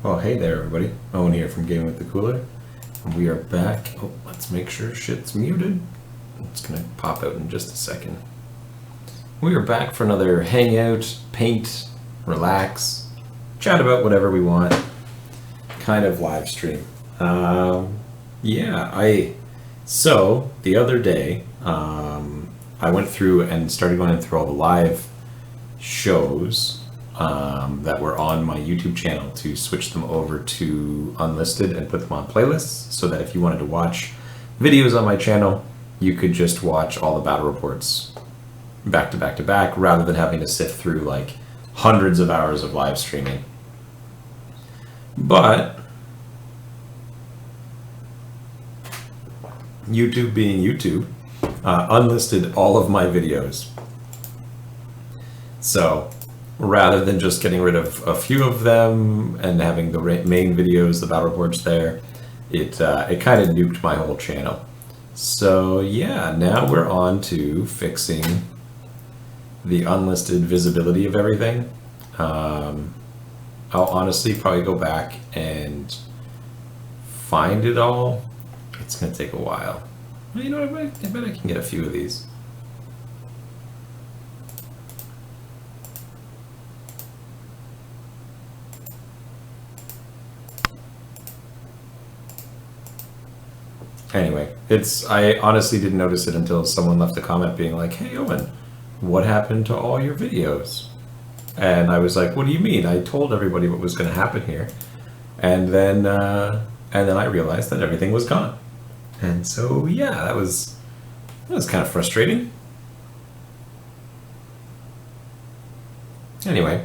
Oh, hey there, everybody. Owen here from Gaming with the Cooler. We are back. Oh, let's make sure shit's muted. It's gonna pop out in just a second. We are back for another hangout, paint, relax, chat about whatever we want, kind of live stream. So the other day, I went through and started going through all the live shows that were on my YouTube channel to switch them over to unlisted and put them on playlists, so that if you wanted to watch videos on my channel, you could just watch all the battle reports back to back to back, rather than having to sift through like hundreds of hours of live streaming. But YouTube being YouTube, unlisted all of my videos. So rather than just getting rid of a few of them and having the main videos, the battle reports there, it kind of nuked my whole channel. So yeah, now we're on to fixing the unlisted visibility of everything. I'll honestly probably go back and find it all. It's gonna take a while. Well, you know what, I bet I can get a few of these. Anyway, I honestly didn't notice it until someone left a comment being like, "Hey Owen, what happened to all your videos?" And I was like, "What do you mean? I told everybody what was going to happen here." And then I realized that everything was gone. And so yeah, that was kind of frustrating. Anyway,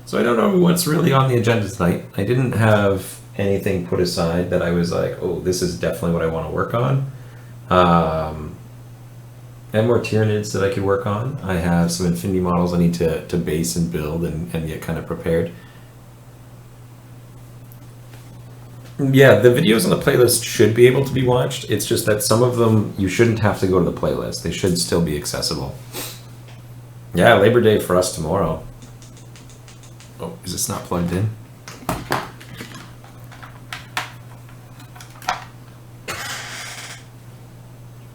so I don't know what's really on the agenda tonight. I didn't have anything put aside that I was like, oh, this is definitely what I want to work on. And more Tyranids that I could work on. I have some Infinity models I need to base and build and get kind of prepared. Yeah, the videos on the playlist should be able to be watched. It's just that some of them, you shouldn't have to go to the playlist. They should still be accessible. Yeah, Labor Day for us tomorrow. Oh, is this not plugged in?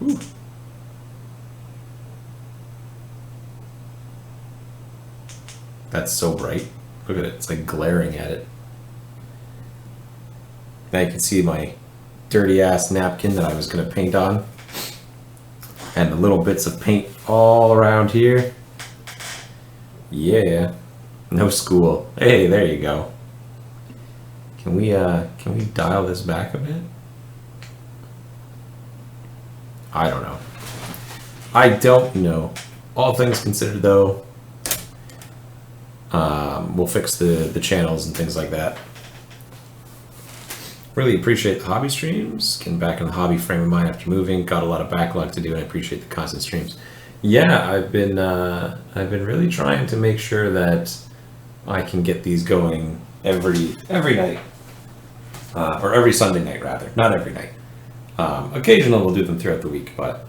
Ooh. That's so bright. Look at it. It's like glaring at it. Now you can see my dirty ass napkin that I was going to paint on. And the little bits of paint all around here. Yeah. No school. Hey, there you go. Can we dial this back a bit? I don't know. I don't know. All things considered, though, we'll fix the channels and things like that. Really appreciate the hobby streams. Getting back in the hobby frame of mind after moving. Got a lot of backlog to do, and I appreciate the constant streams. Yeah, I've been really trying to make sure that I can get these going every night, or every Sunday night rather, not every night. Occasionally we'll do them throughout the week, but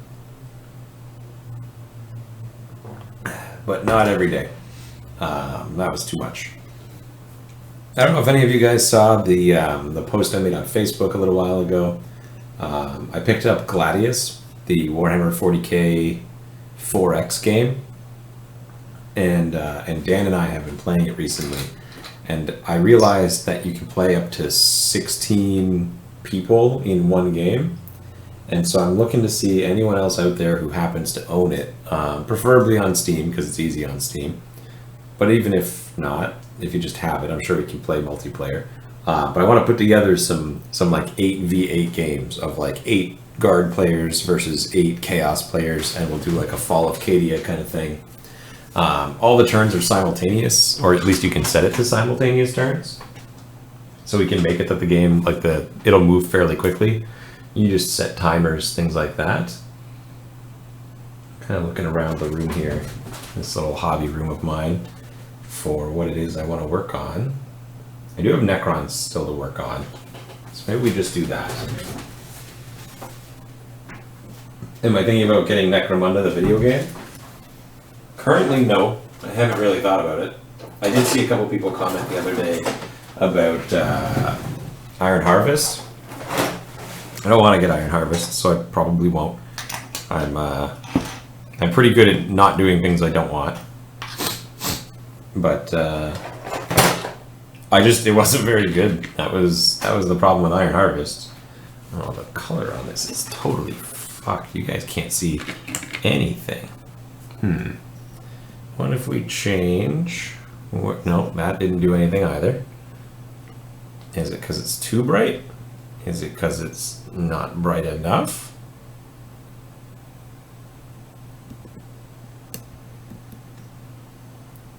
not every day. That was too much. I don't know if any of you guys saw the post I made on Facebook a little while ago. I picked up Gladius, the Warhammer 40k 4X game, and Dan and I have been playing it recently, and I realized that you can play up to 16 people in one game. And so I'm looking to see anyone else out there who happens to own it, preferably on Steam, because it's easy on Steam. But even if not, if you just have it, I'm sure we can play multiplayer. But I want to put together some like 8v8 games of like 8 guard players versus 8 chaos players, and we'll do like a Fall of Cadia kind of thing. All the turns are simultaneous, or at least you can set it to simultaneous turns. So we can make it that the game, like it'll move fairly quickly. You just set timers, things like that. Kind of looking around the room here, this little hobby room of mine, for what it is I want to work on. I do have Necrons still to work on, so maybe we just do that. Am I thinking about getting Necromunda, the video game? Currently, no. I haven't really thought about it. I did see a couple people comment the other day about Iron Harvest. I don't want to get Iron Harvest, so I probably won't. I'm pretty good at not doing things I don't want. But it wasn't very good. That was the problem with Iron Harvest. Oh, the color on this is totally fucked. You guys can't see anything. What if we change? No, that didn't do anything either. Is it because it's too bright? Is it because it's not bright enough?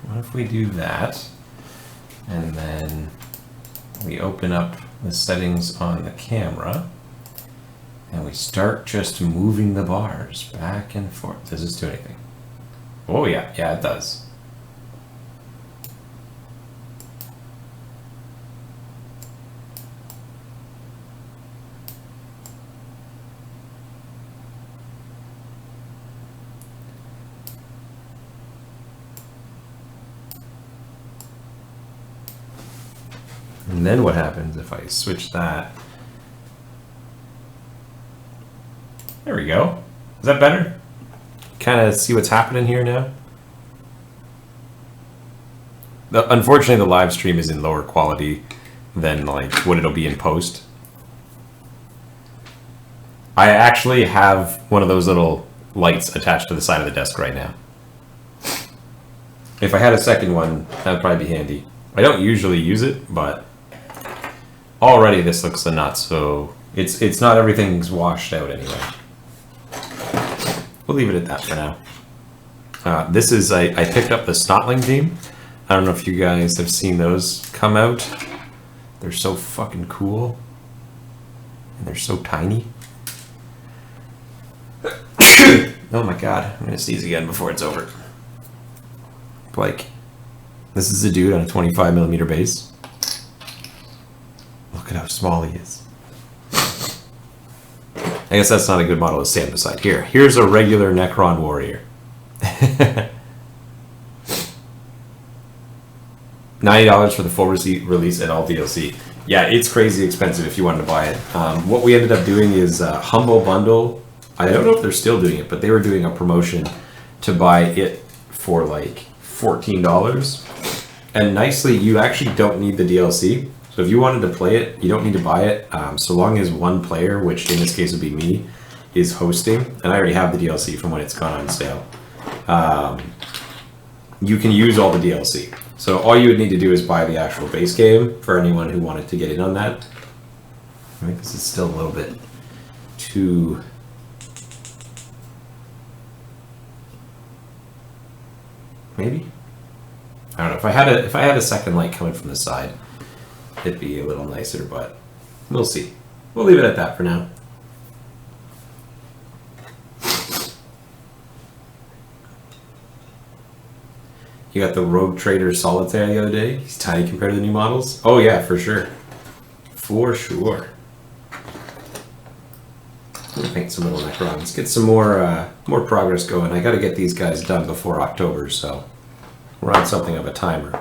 What if we do that, and then we open up the settings on the camera, and we start just moving the bars back and forth? Does this do anything? Oh yeah, it does. And then what happens if I switch that? There we go. Is that better? Kind of see what's happening here now? Unfortunately, the live stream is in lower quality than like what it'll be in post. I actually have one of those little lights attached to the side of the desk right now. If I had a second one, that'd probably be handy. I don't usually use it, but already this looks a nut, so it's not everything's washed out anyway. We'll leave it at that for now. This is, I picked up the Snotling theme. I don't know if you guys have seen those come out. They're so fucking cool. And they're so tiny. Oh my god, I'm gonna sneeze again before it's over. Like, this is a dude on a 25mm base. Look at how small he is. I guess that's not a good model to stand beside. Here's a regular Necron warrior. $90 for the full release and all DLC. Yeah, it's crazy expensive if you wanted to buy it. What we ended up doing is Humble Bundle. I don't know if they're still doing it, but they were doing a promotion to buy it for like $14. And nicely, you actually don't need the DLC. So if you wanted to play it, you don't need to buy it. So long as one player, which in this case would be me, is hosting, and I already have the DLC from when it's gone on sale, you can use all the DLC. So all you would need to do is buy the actual base game for anyone who wanted to get in on that. I think this is still a little bit too... Maybe? I don't know. If I had a second light coming from the side, it'd be a little nicer, but we'll see. We'll leave it at that for now. You got the Rogue Trader Solitaire the other day. He's tiny compared to the new models. Oh yeah, for sure. For sure. We'll paint some little Necrons. Get some more progress going. I got to get these guys done before October, so we're on something of a timer.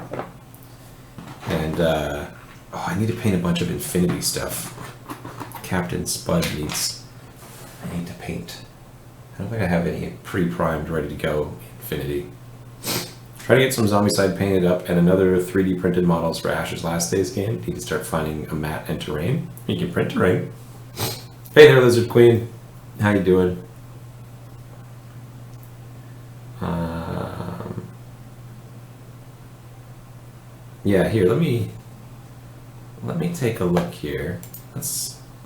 And oh, I need to paint a bunch of Infinity stuff. Captain Spud needs. I need to paint. I don't think I have any pre-primed ready to go Infinity. Try to get some Zombicide painted up and another 3D printed models for Ash's Last Days game. Need to start finding a matte and terrain. You can print terrain. Hey there, Lizard Queen. How you doing? Yeah, here, let me take a look here.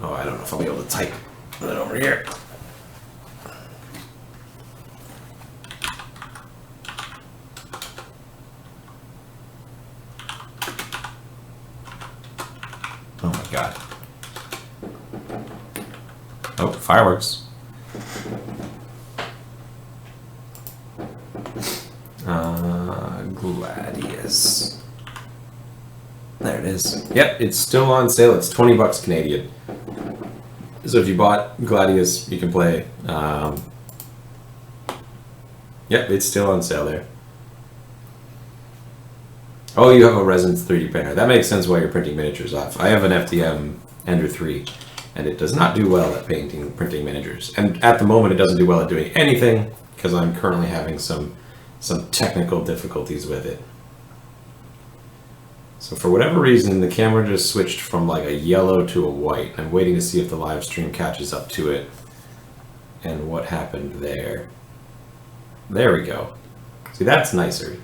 Oh, I don't know if I'll be able to type that over here. Oh my god. Oh, fireworks. Gladius. There it is. Yep, it's still on sale. It's 20 bucks Canadian. So if you bought Gladius, you can play. Yep, it's still on sale there. Oh, you have a resin 3D printer. That makes sense why you're printing miniatures off. I have an FDM Ender 3, and it does not do well at printing miniatures. And at the moment, it doesn't do well at doing anything because I'm currently having some technical difficulties with it. So for whatever reason, the camera just switched from like a yellow to a white. I'm waiting to see if the live stream catches up to it and what happened there. There we go. See, that's nicer.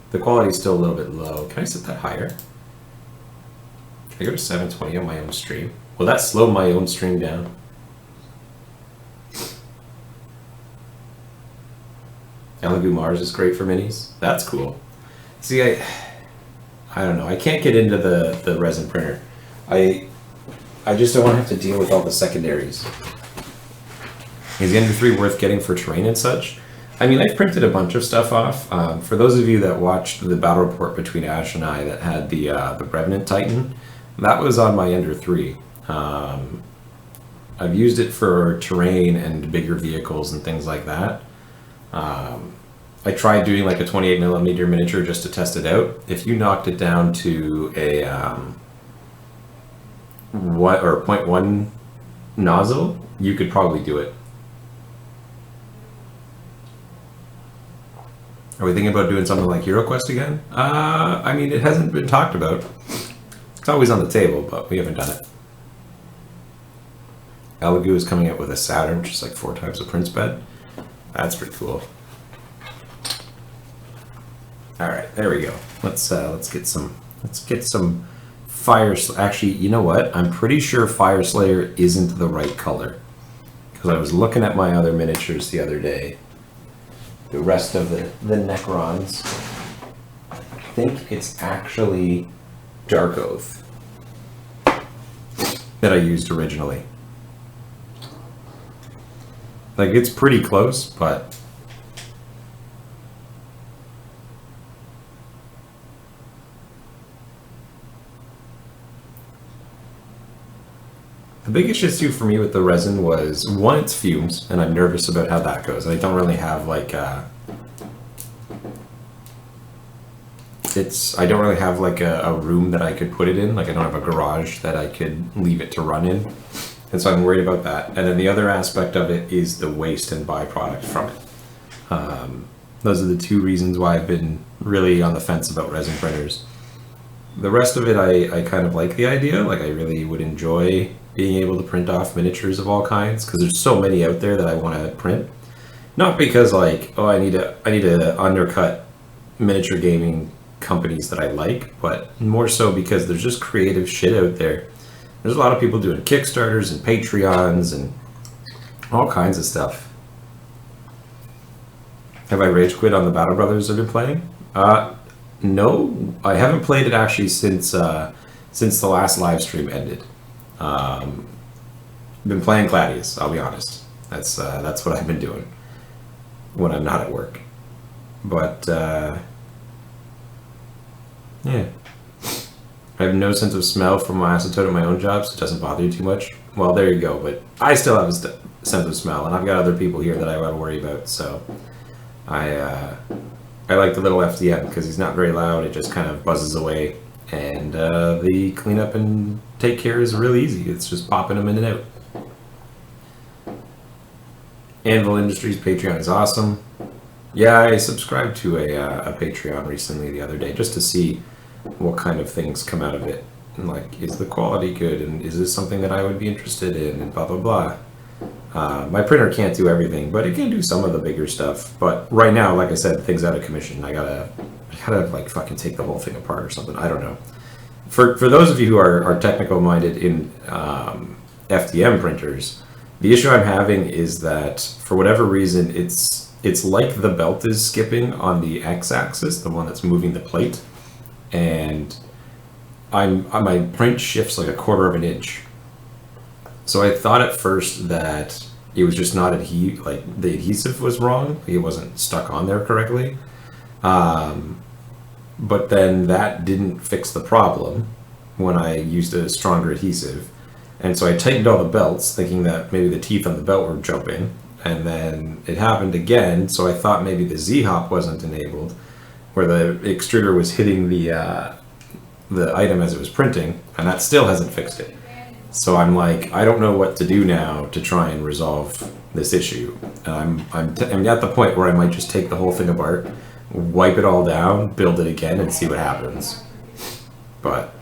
The quality's still a little bit low. Can I set that higher? Can I go to 720 on my own stream? Will that slow my own stream down? Elegoo Mars is great for minis. That's cool. See, I don't know. I can't get into the resin printer. I just don't want to have to deal with all the secondaries. Is the Ender 3 worth getting for terrain and such? I mean, I've printed a bunch of stuff off. For those of you that watched the battle report between Ash and I that had the Revenant Titan, that was on my Ender 3. I've used it for terrain and bigger vehicles and things like that. I tried doing like a 28mm miniature just to test it out. If you knocked it down to a 0.1 nozzle, you could probably do it. Are we thinking about doing something like HeroQuest again? I mean, it hasn't been talked about. It's always on the table, but we haven't done it. Elegoo is coming out with a Saturn, which is like 4 times the Prince bed. That's pretty cool. All right, there we go. Let's get some Fire. Actually, you know what? I'm pretty sure Fire Slayer isn't the right color because I was looking at my other miniatures the other day. The rest of the Necrons. I think it's actually Dark Oath that I used originally. Like, it's pretty close, but the biggest issue for me with the resin was, one, it's fumes, and I'm nervous about how that goes. I don't really have like a room that I could put it in. Like, I don't have a garage that I could leave it to run in. And so I'm worried about that. And then the other aspect of it is the waste and byproduct from it. Those are the two reasons why I've been really on the fence about resin printers. The rest of it, I kind of like the idea. Like, I really would enjoy being able to print off miniatures of all kinds because there's so many out there that I want to print. Not because like, oh, I need to undercut miniature gaming companies that I like, but more so because there's just creative shit out there. There's a lot of people doing Kickstarters and Patreons and all kinds of stuff. Have I rage quit on the Battle Brothers I've been playing? No, I haven't played it actually since the last live stream ended. Been playing Gladius, I'll be honest. That's what I've been doing when I'm not at work. But yeah, I have no sense of smell from my acetone at my own job, so it doesn't bother you too much. Well, there you go. But I still have a sense of smell, and I've got other people here that I got to worry about. So I like the little FDM because he's not very loud. It just kind of buzzes away. And the cleanup and take care is really easy. It's just popping them in and out. Anvil Industries Patreon is awesome. Yeah, I subscribed to a Patreon recently the other day just to see what kind of things come out of it. And like, is the quality good? And is this something that I would be interested in? And blah, blah, blah. My printer can't do everything, but it can do some of the bigger stuff. But right now, like I said, things out of commission. I gotta like fucking take the whole thing apart or something. I don't know. For those of you who are technical minded in FDM printers, the issue I'm having is that for whatever reason it's like the belt is skipping on the x-axis, the one that's moving the plate, and my print shifts like 1/4 of an inch. So I thought at first that it was just not like the adhesive was wrong, it wasn't stuck on there correctly. But then that didn't fix the problem when I used a stronger adhesive. And so I tightened all the belts, thinking that maybe the teeth on the belt were jumping. And then it happened again, so I thought maybe the Z-hop wasn't enabled. where the extruder was hitting the item as it was printing, and that still hasn't fixed it. So I'm like, I don't know what to do now to try and resolve this issue. I'm at the point where I might just take the whole thing apart, wipe it all down, build it again, and see what happens. But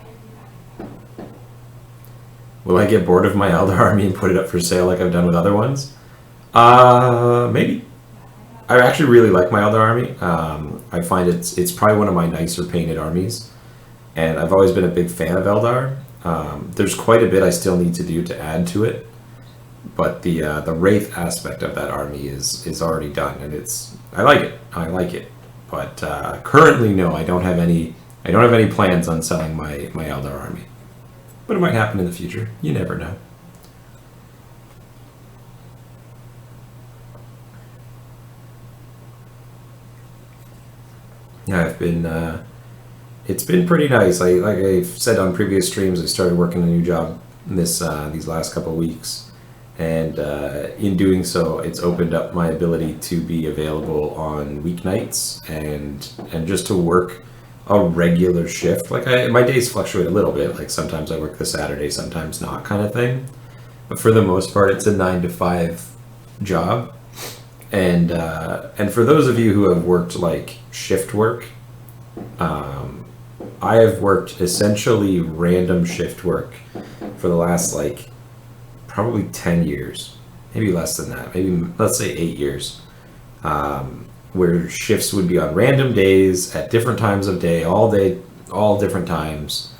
will I get bored of my Eldar army and put it up for sale like I've done with other ones? Maybe. I actually really like my Eldar army. I find it's probably one of my nicer painted armies, and I've always been a big fan of Eldar. There's quite a bit I still need to do to add to it, but the Wraith aspect of that army is already done, and I like it. But currently, no, I don't have any plans on selling my Eldar army. But it might happen in the future. You never know. Yeah, it's been pretty nice. Like I've said on previous streams, I started working a new job these last couple of weeks, and in doing so, it's opened up my ability to be available on weeknights and just to work a regular shift. Like my days fluctuate a little bit. Like sometimes I work the Saturday, sometimes not, kind of thing. But for the most part, it's a 9 to 5 job. And for those of you who have worked like shift work, I have worked essentially random shift work for the last like probably 10 years, maybe less than that, maybe let's say 8 years, where shifts would be on random days at different times of day, all different times,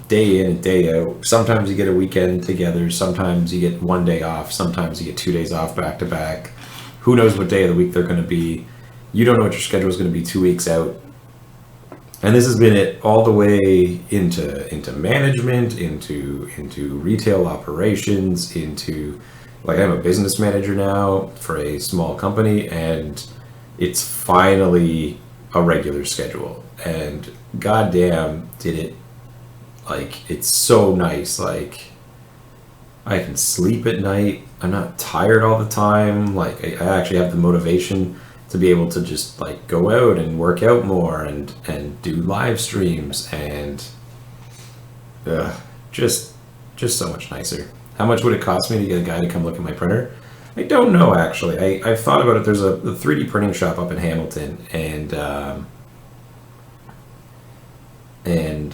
day in and day out. Sometimes you get a weekend together, sometimes you get one day off, sometimes you get 2 days off back to back. Who knows what day of the week they're going to be. You don't know what your schedule is going to be 2 weeks out. And this has been it all the way into management, into retail operations, into, like, I'm a business manager now for a small company, and it's finally a regular schedule. And goddamn did it, like, it's so nice. Like, I can sleep at night. I'm not tired all the time. Like, I actually have the motivation to be able to just like go out and work out more and do live streams and just so much nicer. How much would it cost me to get a guy to come look at my printer? I don't know, actually. I've thought about it. There's a 3D printing shop up in Hamilton, and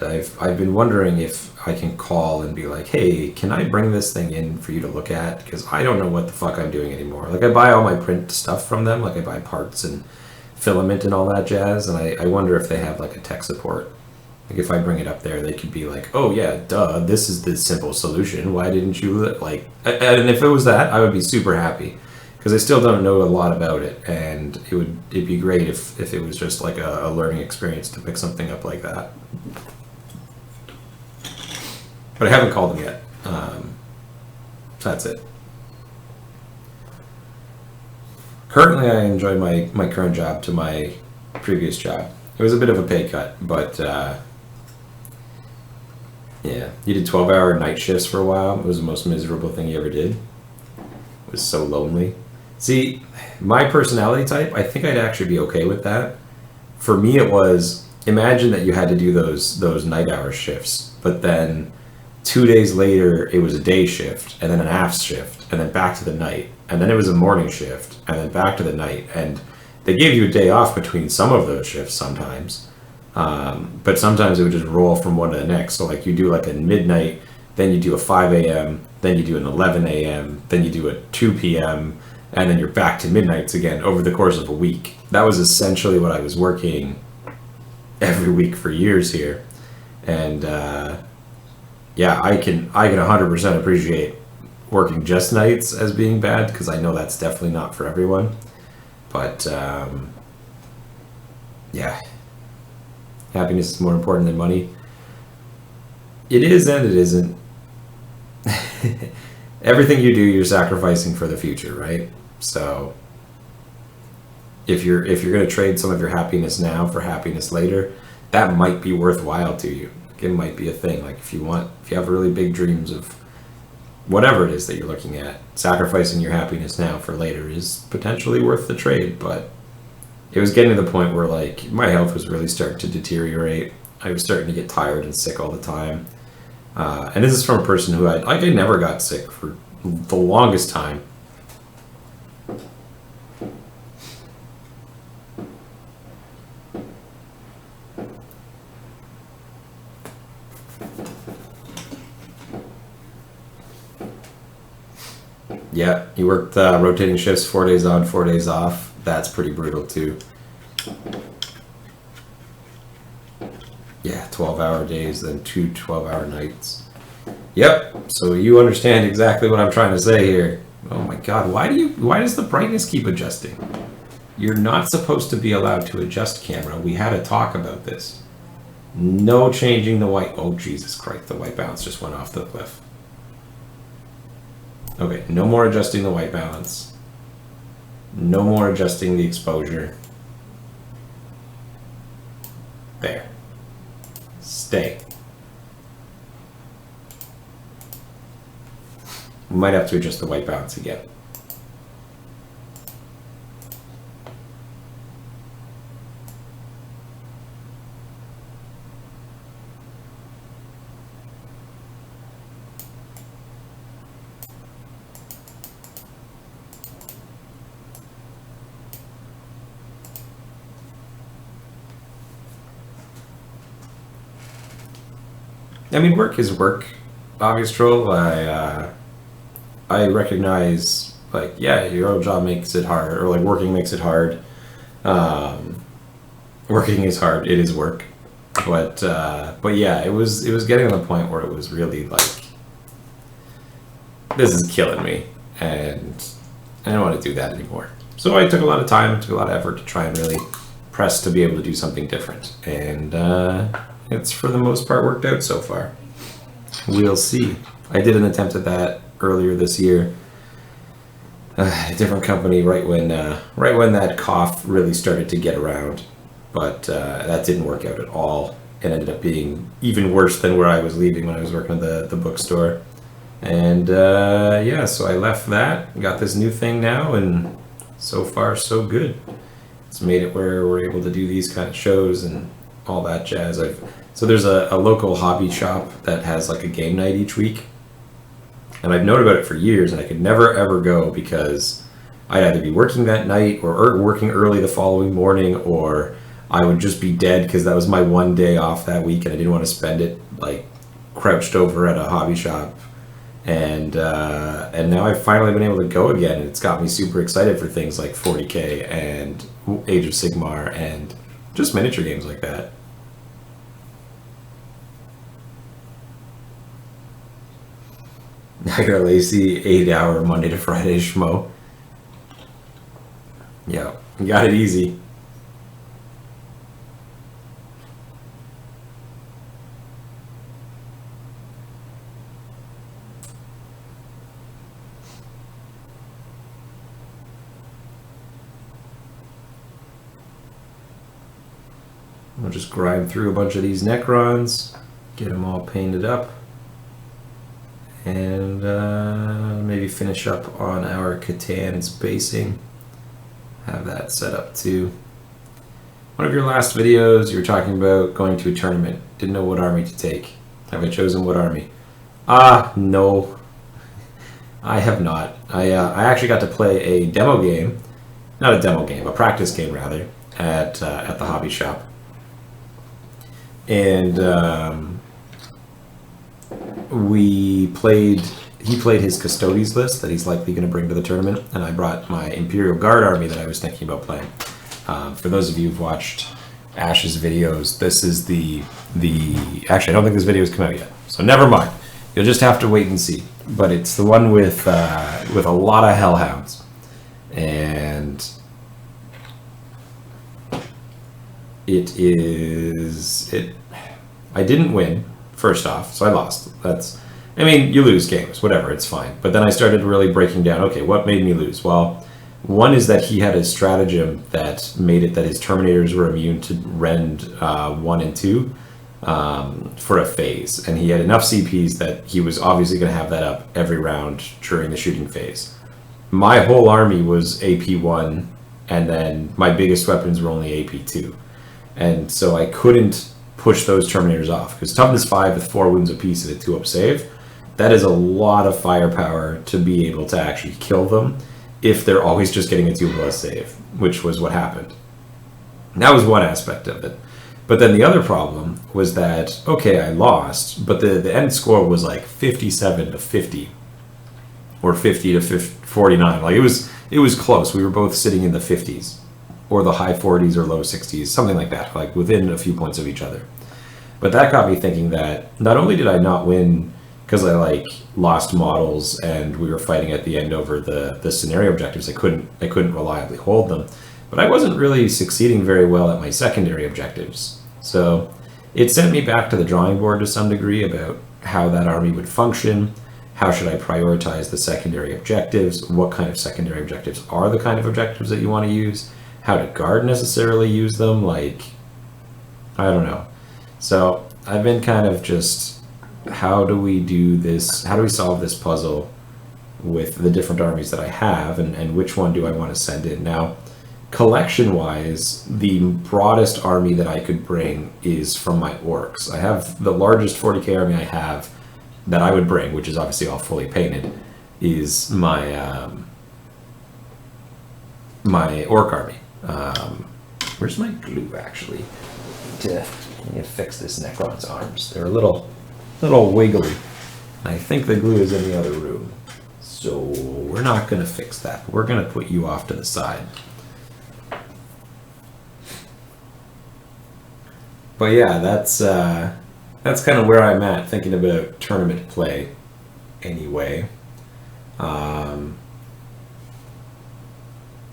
I've been wondering if I can call and be like, hey, can I bring this thing in for you to look at? Because I don't know what the fuck I'm doing anymore. Like, I buy all my print stuff from them. Like, I buy parts and filament and all that jazz. And I wonder if they have, like, a tech support. Like, if I bring it up there, they could be like, oh, yeah, duh, this is the simple solution. Why didn't you, like... And if it was that, I would be super happy. Because I still don't know a lot about it. And it'd be great if it was just, like, a learning experience to pick something up like that. But I haven't called them yet. That's it. Currently, I enjoy my current job to my previous job. It was a bit of a pay cut, but yeah, you did 12-hour night shifts for a while. It was the most miserable thing you ever did. It was so lonely. See, my personality type, I think I'd actually be okay with that. For me, it was, imagine that you had to do those night hour shifts, but then 2 days later, it was a day shift, and then an aft shift, and then back to the night, and then it was a morning shift, and then back to the night, and they gave you a day off between some of those shifts sometimes, but sometimes it would just roll from one to the next. So, like, you do like a midnight, then you do a 5 a.m., then you do an 11 a.m., then you do a 2 p.m., and then you're back to midnights again over the course of a week. That was essentially what I was working every week for years here, and yeah, I can 100% appreciate working just nights as being bad, because I know that's definitely not for everyone. But yeah, happiness is more important than money. It is and it isn't. Everything you do, you're sacrificing for the future, right? So if you're going to trade some of your happiness now for happiness later, that might be worthwhile to you. It might be a thing. Like, if you have really big dreams of whatever it is that you're looking at, sacrificing your happiness now for later is potentially worth the trade. But it was getting to the point where like my health was really starting to deteriorate. I was starting to get tired and sick all the time. And this is from a person who I never got sick for the longest time. Yeah, you worked rotating shifts, 4 days on, 4 days off. That's pretty brutal too. Yeah, 12-hour days, then 2 12-hour nights. Yep, so you understand exactly what I'm trying to say here. Oh my god, why does the brightness keep adjusting? You're not supposed to be allowed to adjust camera. We had a talk about this. No changing the white. Oh, Jesus Christ, the white balance just went off the cliff. Okay, no more adjusting the white balance. No more adjusting the exposure. There. Stay. We might have to adjust the white balance again. I mean, work is work, obvious troll. I recognize, like, yeah, your old job makes it hard, or like working makes it hard. Working is hard. It is work, but yeah, it was getting to the point where it was really like, this is killing me, and I don't want to do that anymore. So I took a lot of time, took a lot of effort to try and really press to be able to do something different, and it's for the most part worked out so far. We'll see. I did an attempt at that earlier this year. A different company right when that cough really started to get around, but that didn't work out at all. It ended up being even worse than where I was leaving when I was working at the bookstore. And yeah, so I left that, got this new thing now, and so far so good. It's made it where we're able to do these kind of shows and all that jazz. So there's a local hobby shop that has like a game night each week, and I've known about it for years, and I could never ever go because I'd either be working that night or working early the following morning, or I would just be dead because that was my one day off that week, and I didn't want to spend it like crouched over at a hobby shop. And now I've finally been able to go again, and it's got me super excited for things like 40K and Age of Sigmar and just miniature games like that. I got a lazy 8-hour Monday to Friday schmo. Yeah, you got it easy. We'll just grind through a bunch of these Necrons, get them all painted up, and maybe finish up on our Catan's basing. Have that set up too. One of your last videos, you were talking about going to a tournament. Didn't know what army to take. Have I chosen what army? No. I have not. I actually got to play a demo game. Not a demo game, a practice game rather, at the hobby shop. And he played his Custodes list that he's likely going to bring to the tournament, and I brought my Imperial Guard army that I was thinking about playing. For those of you who've watched Ash's videos, this is the actually I don't think this video has come out yet, so never mind. You'll just have to wait and see. But it's the one with a lot of hellhounds, and I didn't win, first off, so I lost. I mean, you lose games, whatever, it's fine. But then I started really breaking down, okay, what made me lose? Well, one is that he had a stratagem that made it that his Terminators were immune to Rend 1 and 2 for a phase. And he had enough CPs that he was obviously going to have that up every round during the shooting phase. My whole army was AP 1 and then my biggest weapons were only AP2. And so I couldn't push those Terminators off, because toughness 5 with 4 wounds apiece and a 2-up save, that is a lot of firepower to be able to actually kill them if they're always just getting a 2+ save, which was what happened. And that was one aspect of it. But then the other problem was that, okay, I lost, but the end score was like 57 to 50 or 50 to 49. Like it was close. We were both sitting in the 50s or the high 40s or low 60s, something like that, like within a few points of each other. But that got me thinking that not only did I not win because I like lost models and we were fighting at the end over the scenario objectives, I couldn't reliably hold them, but I wasn't really succeeding very well at my secondary objectives. So it sent me back to the drawing board to some degree about how that army would function, how should I prioritize the secondary objectives, what kind of secondary objectives are the kind of objectives that you want to use, how to guard necessarily use them, like, I don't know. So I've been kind of just, how do we do this, how do we solve this puzzle with the different armies that I have, and which one do I want to send in? Now, collection-wise, the broadest army that I could bring is from my orcs. I have the largest 40k army I have that I would bring, which is obviously all fully painted, is my my orc army. Where's my glue, actually? I need to fix this Necron's arms. They're a little wiggly. I think the glue is in the other room. So we're not going to fix that. We're going to put you off to the side. But yeah, that's kind of where I'm at thinking about tournament play anyway.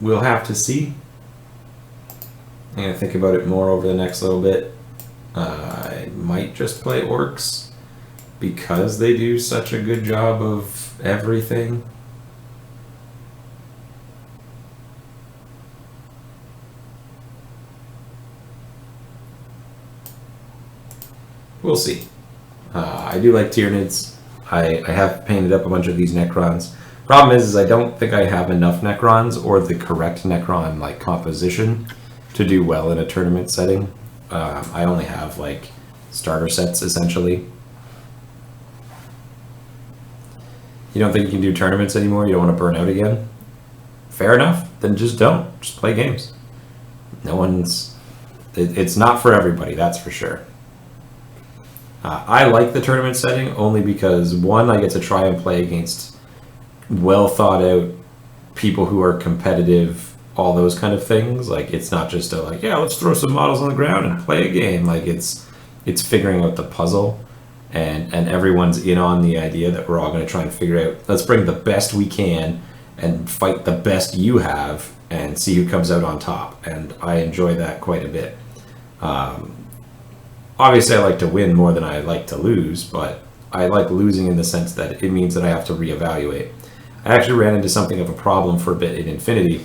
We'll have to see. I'm going to think about it more over the next little bit. I might just play orcs because they do such a good job of everything. We'll see. I do like Tyranids. I have painted up a bunch of these Necrons. Problem is I don't think I have enough Necrons or the correct Necron like composition to do well in a tournament setting. I only have like starter sets essentially. You don't think you can do tournaments anymore? You don't want to burn out again? Fair enough. Then just don't. Just play games. No one's... It's not for everybody, that's for sure. I like the tournament setting only because, one, I get to try and play against well thought out people who are competitive, all those kind of things. Like, it's not just a like, yeah, let's throw some models on the ground and play a game. Like, it's figuring out the puzzle, and everyone's in on the idea that we're all going to try and figure out, let's bring the best we can and fight the best you have and see who comes out on top. And I enjoy that quite a bit. Obviously, I like to win more than I like to lose, but I like losing in the sense that it means that I have to reevaluate. I actually ran into something of a problem for a bit in Infinity,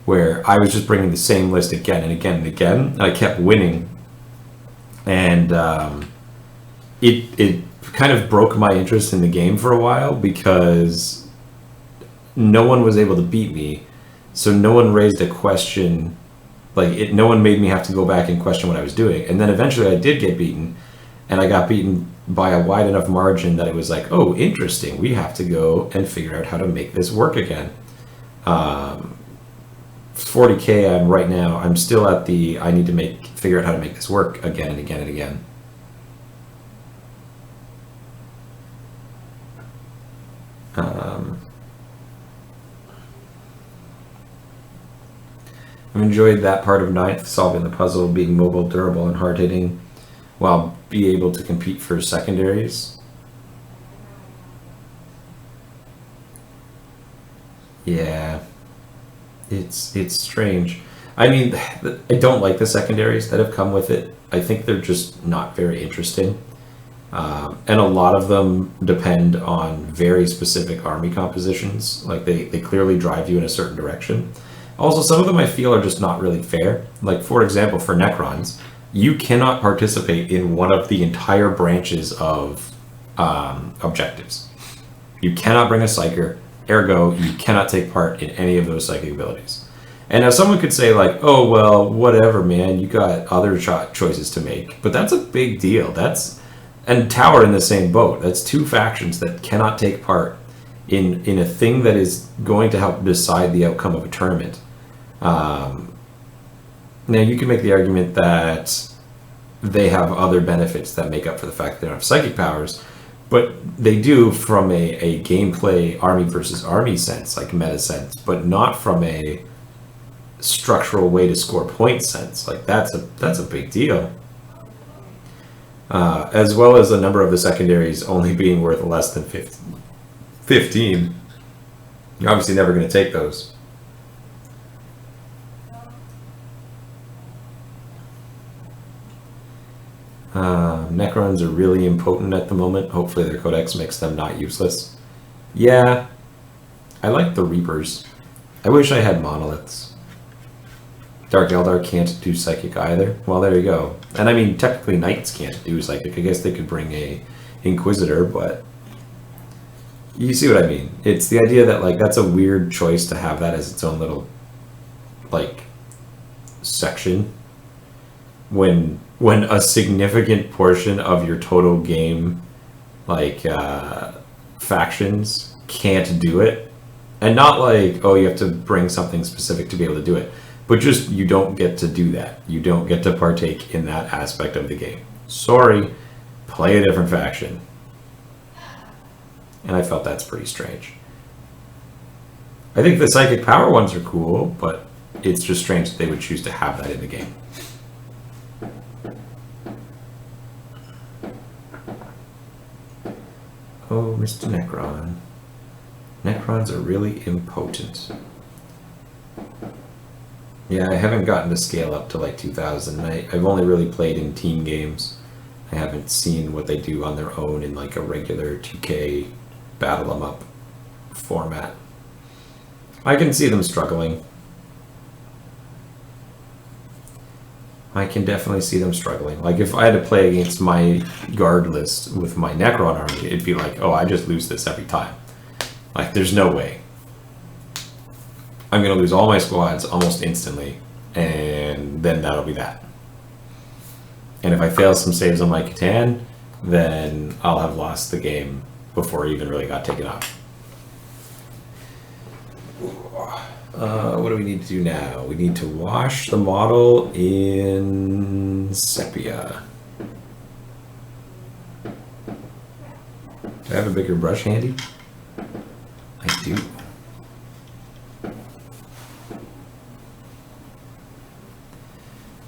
where I was just bringing the same list again and again and again, and I kept winning, and it kind of broke my interest in the game for a while because no one was able to beat me, so no one raised a question. Like, no one made me have to go back and question what I was doing. And then eventually I did get beaten, and I got beaten by a wide enough margin that it was like, oh, interesting, we have to go and figure out how to make this work again. 40k, I'm still at the, I need to figure out how to make this work again and again and again. I've enjoyed that part of Ninth, solving the puzzle, being mobile, durable, and hard-hitting, while be able to compete for secondaries. Yeah, it's strange. I mean, I don't like the secondaries that have come with it. I think they're just not very interesting. And a lot of them depend on very specific army compositions. Like, they clearly drive you in a certain direction. Also, some of them I feel are just not really fair. Like, for example, for Necrons, you cannot participate in one of the entire branches of objectives. You cannot bring a Psyker, ergo, you cannot take part in any of those psychic abilities. And now someone could say like, oh, well, whatever, man, you got other choices to make. But that's a big deal. And Tau are in the same boat. That's two factions that cannot take part in a thing that is going to help decide the outcome of a tournament. Now, you can make the argument that they have other benefits that make up for the fact that they don't have psychic powers, but they do from a gameplay army versus army sense, like meta sense, but not from a structural way to score points sense. Like that's a big deal. As well as a number of the secondaries only being worth less than 15. You're obviously never going to take those. Necrons are really impotent at the moment. Hopefully their codex makes them not useless. Yeah, I like the Reapers. I wish I had monoliths. Dark Eldar can't do psychic either. Well, there you go. And I mean, technically knights can't do psychic. I guess they could bring a Inquisitor, but you see what I mean. It's the idea that like that's a weird choice to have that as its own little like section when a significant portion of your total game like factions can't do it. And not like, oh, you have to bring something specific to be able to do it. But just, you don't get to do that. You don't get to partake in that aspect of the game. Sorry, play a different faction. And I felt that's pretty strange. I think the psychic power ones are cool, but it's just strange that they would choose to have that in the game. Oh, Mr. Necron. Necrons are really impotent. Yeah, I haven't gotten to scale up to like 2000. I've only really played in team games. I haven't seen what they do on their own in like a regular 2K battle 'em up format. I can see them struggling. I can definitely see them struggling. Like if I had to play against my guard list with my Necron army, it'd be like, oh, I just lose this every time. Like there's no way. I'm going to lose all my squads almost instantly, and then that'll be that. And if I fail some saves on my Catan, then I'll have lost the game before it even really got taken off. What do we need to do now? We need to wash the model in sepia. Do I have a bigger brush handy? I do.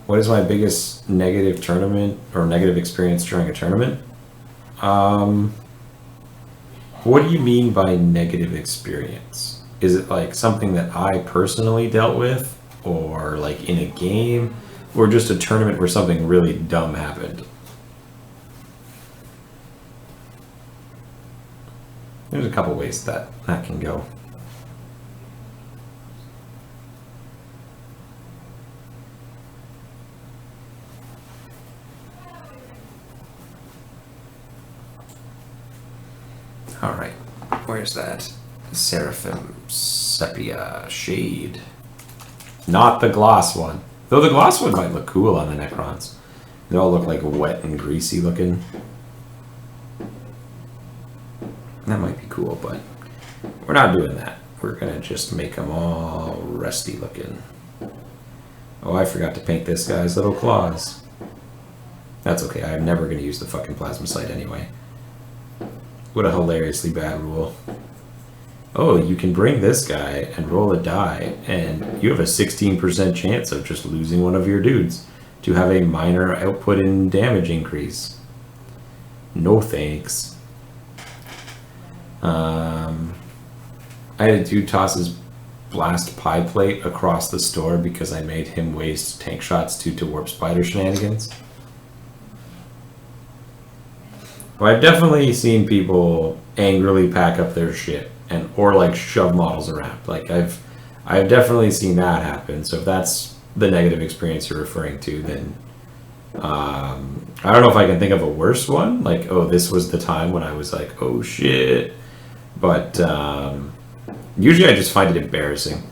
What is my biggest negative tournament or negative experience during a tournament? What do you mean by negative experience? Is it like something that I personally dealt with, or like in a game, or just a tournament where something really dumb happened? There's a couple ways that can go. All right, where's that? Seraphim Sepia Shade. Not the gloss one. Though the gloss one might look cool on the Necrons. They all look like wet and greasy looking. That might be cool, but we're not doing that. We're gonna just make them all rusty looking. Oh, I forgot to paint this guy's little claws. That's okay, I'm never gonna use the fucking plasma sight anyway. What a hilariously bad rule. Oh, you can bring this guy and roll a die, and you have a 16% chance of just losing one of your dudes to have a minor output and damage increase. No thanks. I had a dude toss his blast pie plate across the store because I made him waste tank shots due to warp spider shenanigans. Well, I've definitely seen people angrily pack up their shit or like shove models around. Like I've definitely seen that happen. So if that's the negative experience you're referring to, then I don't know if I can think of a worse one. Like, oh, this was the time when I was like, oh shit. But usually I just find it embarrassing.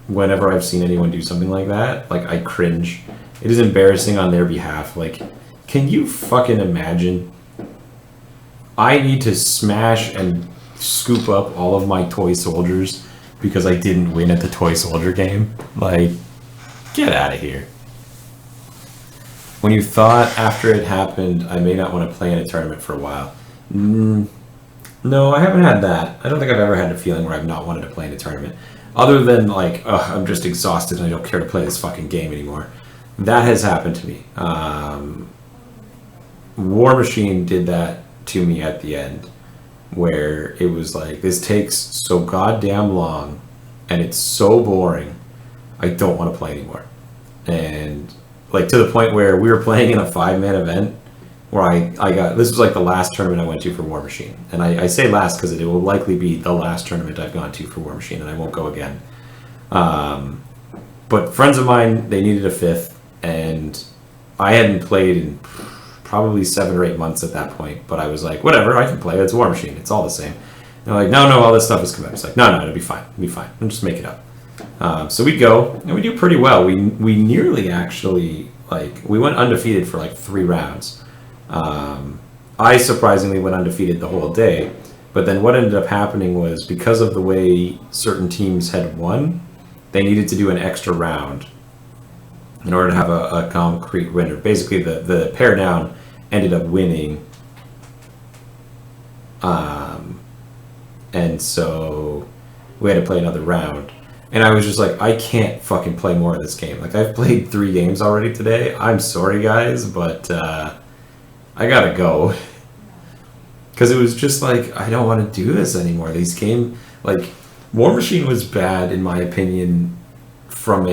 whenever I've seen anyone do something like that, like, I cringe. It is embarrassing on their behalf. Like, can you fucking imagine? I need to smash and scoop up all of my toy soldiers because I didn't win at the toy soldier game. Like, get out of here. When you thought after it happened, I may not want to play in a tournament for a while. No, I haven't had that. I don't think I've ever had a feeling where I've not wanted to play in a tournament. Other than, like, I'm just exhausted and I don't care to play this fucking game anymore. That has happened to me. War Machine did that to me at the end, where it was like, this takes so goddamn long and it's so boring, I don't want to play anymore. And, like, to the point where we were playing in a 5-man event where I got, this was like the last tournament I went to for War Machine. And I say last because it will likely be the last tournament I've gone to for War Machine and I won't go again. But friends of mine, they needed a 5th, and I hadn't played in probably 7 or 8 months at that point, but I was like, whatever, I can play, it's War Machine, it's all the same. And they're like, no, all this stuff is coming up. It's like, no, it'll be fine, I'll just make it up. So we go, and we do pretty well. We nearly actually, like, we went undefeated for like 3 rounds. I surprisingly went undefeated the whole day, but then what ended up happening was, because of the way certain teams had won, they needed to do an extra round in order to have a concrete winner. Basically, the pair down ended up winning, and so we had to play another round. And I was just like, I can't fucking play more of this game. Like, I've played 3 games already today. I'm sorry, guys, but I gotta go. Because it was just like, I don't want to do this anymore. These game, like, War Machine was bad, in my opinion, from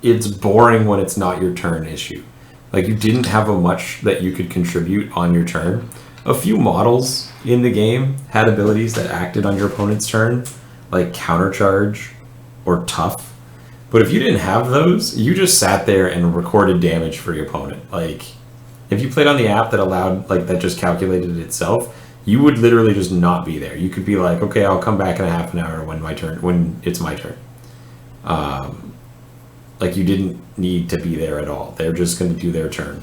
it's boring when it's not your turn issue. Like, you didn't have much that you could contribute on your turn. A few models in the game had abilities that acted on your opponent's turn, like Countercharge or Tough. But if you didn't have those, you just sat there and recorded damage for your opponent. Like, if you played on the app that allowed, like, that just calculated it itself, you would literally just not be there. You could be like, okay, I'll come back in a half an hour when it's my turn. Like, you didn't need to be there at all. They're just going to do their turn.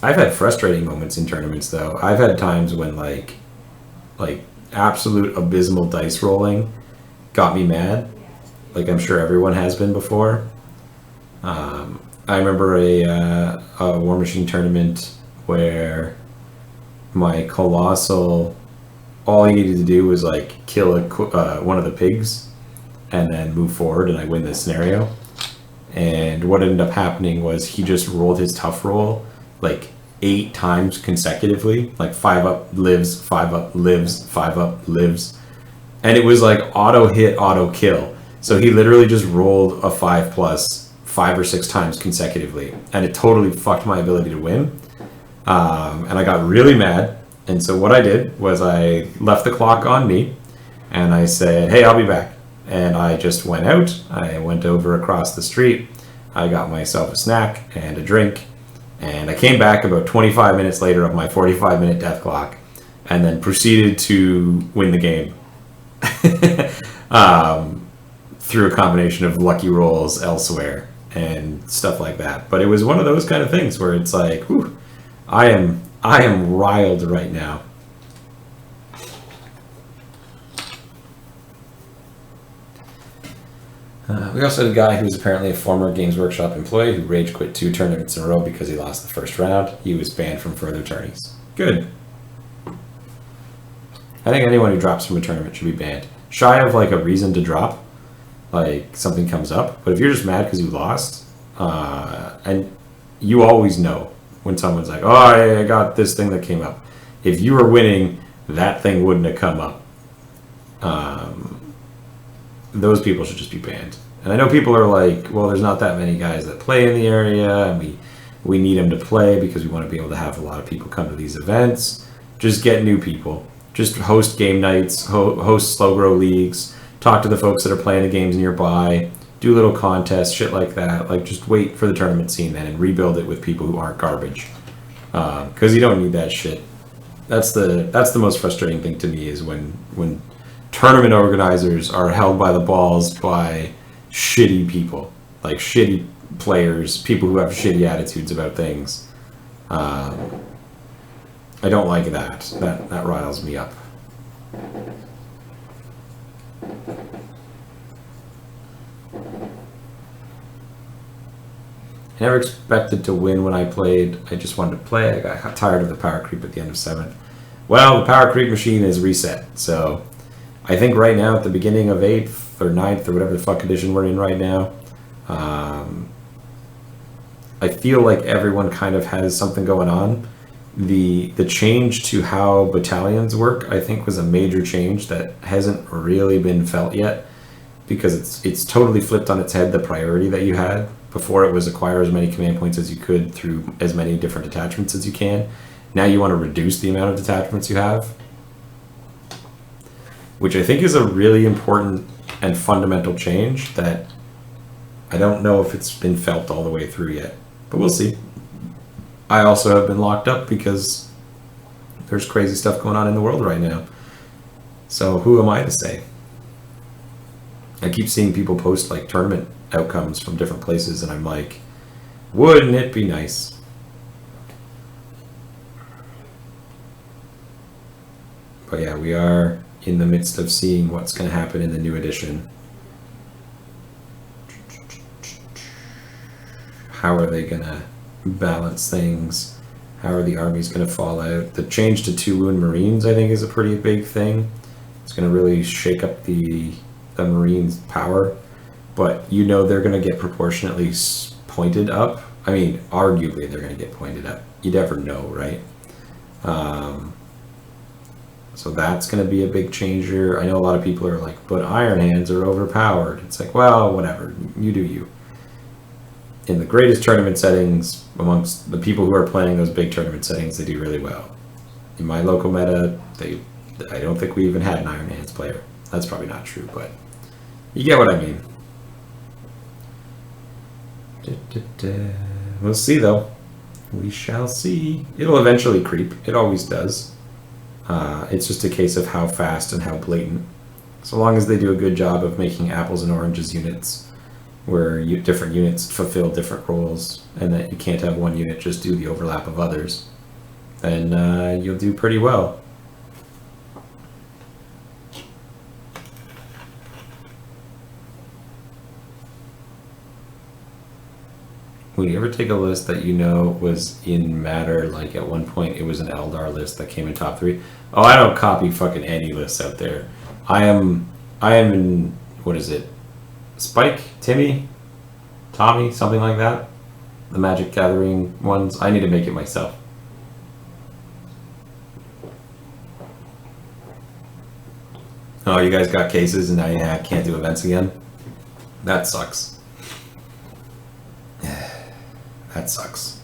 I've had frustrating moments in tournaments, though. I've had times when, like absolute abysmal dice rolling got me mad. Like, I'm sure everyone has been before. I remember a War Machine tournament where my Colossal, all he needed to do was, like, kill one of the pigs and then move forward, and I win this scenario. And what ended up happening was he just rolled his tough roll, like, 8 times consecutively. Like, 5 up, lives, 5 up, lives, 5 up, lives. And it was like auto hit, auto kill. So he literally just rolled a 5+ 5 or 6 times consecutively. And it totally fucked my ability to win. And I got really mad. And so what I did was I left the clock on me, and I said, hey, I'll be back. And I just went out. I went over across the street. I got myself a snack and a drink. And I came back about 25 minutes later of my 45-minute death clock, and then proceeded to win the game. Through a combination of lucky rolls elsewhere and stuff like that. But it was one of those kind of things where it's like, whew, I am riled right now. We also had a guy who was apparently a former Games Workshop employee who rage quit 2 tournaments in a row because he lost the first round. He was banned from further tourneys. Good. I think anyone who drops from a tournament should be banned. Shy of, like, a reason to drop, like something comes up. But if you're just mad because you lost, and you always know when someone's like, oh, I got this thing that came up. If you were winning, that thing wouldn't have come up. Those people should just be banned. And I know people are like, well, there's not that many guys that play in the area, and we need them to play because we want to be able to have a lot of people come to these events. Just get new people. Just host game nights, host slow grow leagues, talk to the folks that are playing the games nearby, do little contests, shit like that. Like, just wait for the tournament scene then and rebuild it with people who aren't garbage. Because you don't need that shit. That's the most frustrating thing to me is when tournament organizers are held by the balls by shitty people, like shitty players, people who have shitty attitudes about things. I don't like that. That riles me up. I never expected to win when I played. I just wanted to play. I got tired of the power creep at the end of 7th. Well, the power creep machine is reset. So I think right now at the beginning of 8th or 9th or whatever the fuck edition we're in right now, I feel like everyone kind of has something going on. The change to how battalions work, I think, was a major change that hasn't really been felt yet, because it's totally flipped on its head the priority that you had. Before, it was acquire as many command points as you could through as many different detachments as you can. Now you want to reduce the amount of detachments you have, which I think is a really important and fundamental change that I don't know if it's been felt all the way through yet, but we'll see. I also have been locked up because there's crazy stuff going on in the world right now. So who am I to say? I keep seeing people post like tournament outcomes from different places, and I'm like, wouldn't it be nice? But yeah, we are in the midst of seeing what's going to happen in the new edition. How are they going to balance things? How are the armies going to fall out? The change to 2 wound Marines, I think, is a pretty big thing. It's going to really shake up the Marines' power, but you know they're going to get proportionately pointed up. I mean, arguably they're going to get pointed up. You never know, right? So that's going to be a big changer. I know a lot of people are like, but Iron Hands are overpowered. It's like, well, whatever. You do you. In the greatest tournament settings, amongst the people who are playing those big tournament settings, they do really well. In my local meta, I don't think we even had an Iron Hands player. That's probably not true, but you get what I mean. We'll see, though. We shall see. It'll eventually creep. It always does. It's just a case of how fast and how blatant. So long as they do a good job of making apples and oranges units, where different units fulfill different roles, and that you can't have one unit just do the overlap of others, then you'll do pretty well. Would you ever take a list that you know was in Matter, like at one point it was an Eldar list that came in top 3? Oh, I don't copy fucking any lists out there. I am in, what is it? Spike? Timmy? Tommy? Something like that? The Magic Gathering ones? I need to make it myself. Oh, you guys got cases and now you can't do events again? That sucks. That sucks.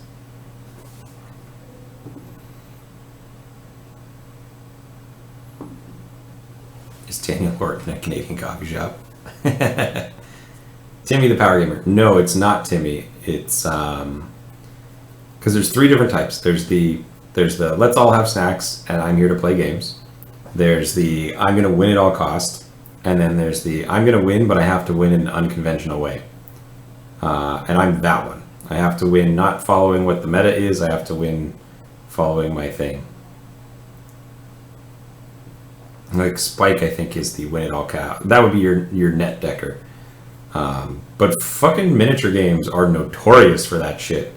Is Daniel Horton in a Canadian coffee shop? Timmy the Power Gamer. No, it's not Timmy. It's because there's 3 different types. There's the let's all have snacks and I'm here to play games. There's the I'm gonna win at all cost, and then there's the I'm gonna win but I have to win in an unconventional way. And I'm that one. I have to win not following what the meta is, I have to win following my thing. Like Spike, I think, is the win it all cost. That would be your net decker. But fucking miniature games are notorious for that shit.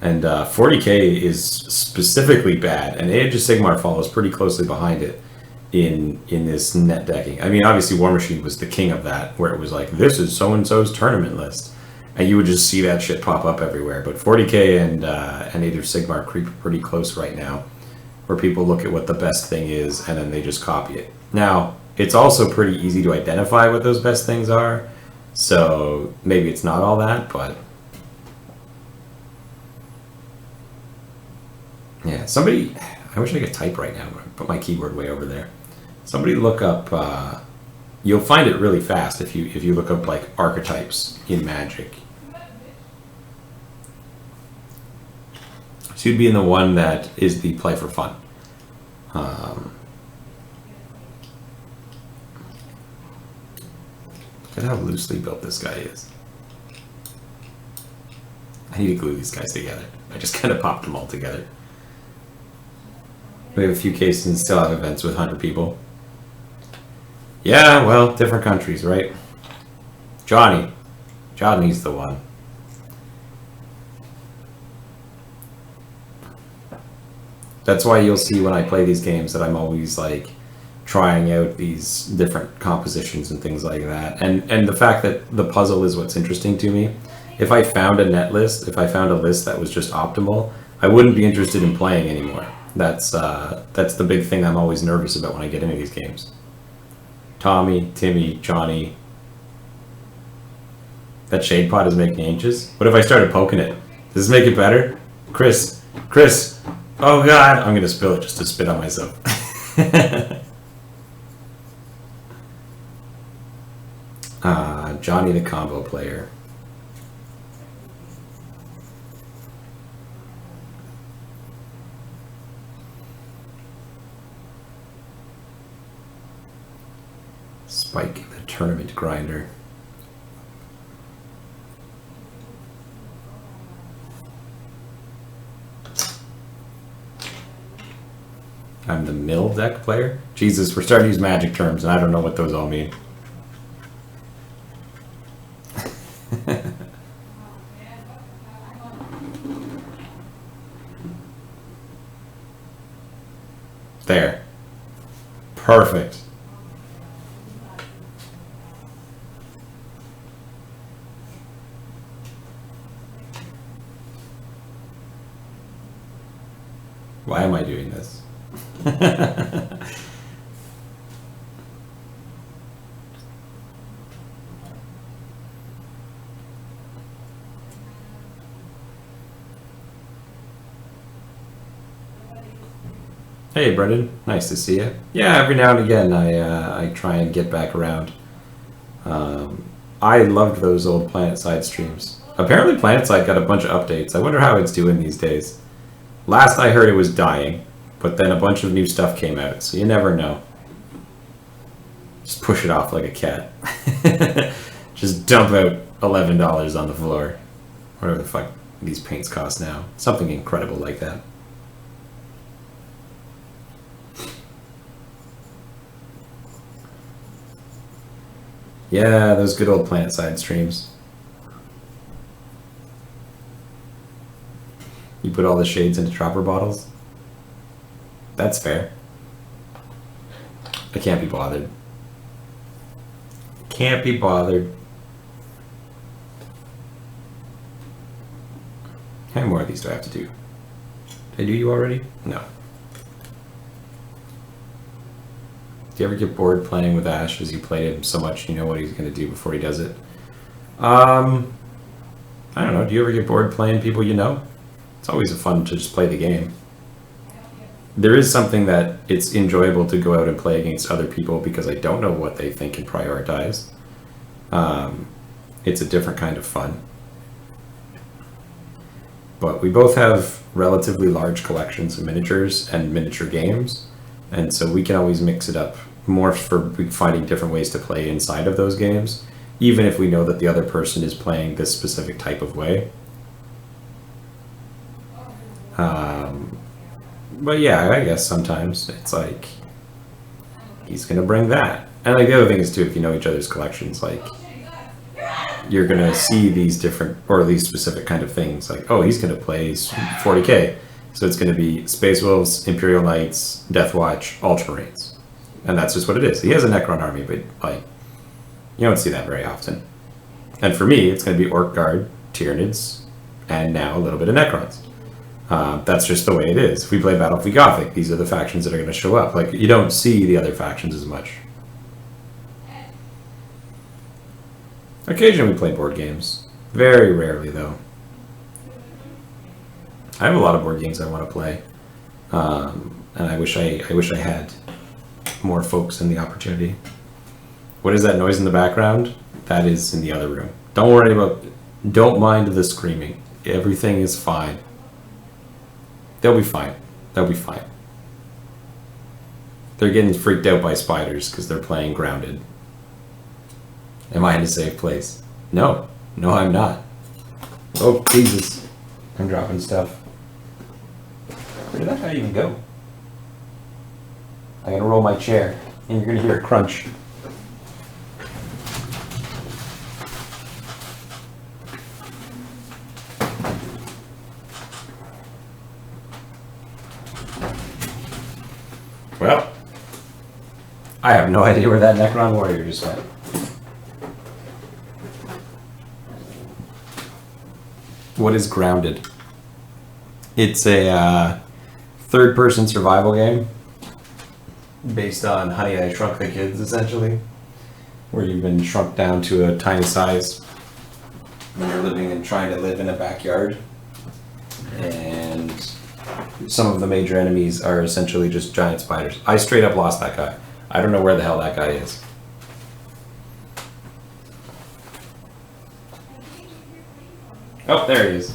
And 40k is specifically bad, and Age of Sigmar follows pretty closely behind it in this net decking. I mean, obviously War Machine was the king of that, where it was like, this is so-and-so's tournament list. And you would just see that shit pop up everywhere. But 40k and Age of Sigmar creep pretty close right now, where people look at what the best thing is and then they just copy it. Now, it's also pretty easy to identify what those best things are, so maybe it's not all that, but yeah, somebody, I wish I could type right now, but I put my keyboard way over there. Somebody look up, you'll find it really fast if you look up like archetypes in Magic. So you'd be in the one that is the play for fun. Look at how loosely built this guy is. I need to glue these guys together. I just kind of popped them all together. We have a few cases and still have events with 100 people. Yeah, well, different countries, right? Johnny. Johnny's the one. That's why you'll see when I play these games that I'm always like trying out these different compositions and things like that. And the fact that the puzzle is what's interesting to me. If I found a net list, if I found a list that was just optimal, I wouldn't be interested in playing anymore. That's the big thing I'm always nervous about when I get into these games. Tommy, Timmy, Johnny. That shade pot is making anxious. What if I started poking it? Does this make it better? Chris. Oh god, I'm gonna spill it just to spit on myself. Johnny the combo player. Spike the tournament grinder. I'm the mill deck player? Jesus, we're starting to use magic terms and I don't know what those all mean. There. Perfect. Why am I doing this? Hey Brendan, nice to see you. Yeah, every now and again I try and get back around. I loved those old PlanetSide streams. Apparently PlanetSide got a bunch of updates. I wonder how it's doing these days. Last I heard it was dying, but then a bunch of new stuff came out, so you never know. Just push it off like a cat. Just dump out $11 on the floor. Whatever the fuck these paints cost now. Something incredible like that. Yeah, those good old PlanetSide streams. You put all the shades into dropper bottles? That's fair. I can't be bothered. Can't be bothered. How many more of these do I have to do? Did I do you already? No. Do you ever get bored playing with Ash as you played him so much you know what he's going to do before he does it? I don't know. Do you ever get bored playing people you know? It's always fun to just play the game. There is something that it's enjoyable to go out and play against other people because I don't know what they think and prioritize. It's a different kind of fun. But we both have relatively large collections of miniatures and miniature games, and so we can always mix it up more for finding different ways to play inside of those games, even if we know that the other person is playing this specific type of way. But yeah, I guess sometimes it's like he's gonna bring that, and like the other thing is too, if you know each other's collections, like you're gonna see these different or these specific kind of things. Like, oh, he's gonna play 40k, so it's gonna be Space Wolves, Imperial Knights, Death Watch, Ultramarines, and that's just what it is. He has a Necron army, but like you don't see that very often. And for me, it's gonna be Orc Guard, Tyranids, and now a little bit of Necrons. That's just the way it is. If we play Battlefleet Gothic, these are the factions that are going to show up. Like, you don't see the other factions as much. Occasionally we play board games. Very rarely, though. I have a lot of board games I want to play. And I wish I had more folks in the opportunity. What is that noise in the background? That is in the other room. Don't worry about... Don't mind the screaming. Everything is fine. They'll be fine. They'll be fine. They're getting freaked out by spiders because they're playing grounded. Am I in a safe place? No. No, I'm not. Oh, Jesus. I'm dropping stuff. Where did that guy even go? I gotta roll my chair, and you're gonna hear it crunch. Well, I have no idea where that Necron warrior just went. What is Grounded? It's a third-person survival game based on Honey, I Shrunk the Kids, essentially, where you've been shrunk down to a tiny size when you're living and trying to live in a backyard. And some of the major enemies are essentially just giant spiders. I straight up lost that guy. I don't know where the hell that guy is. Oh, there he is.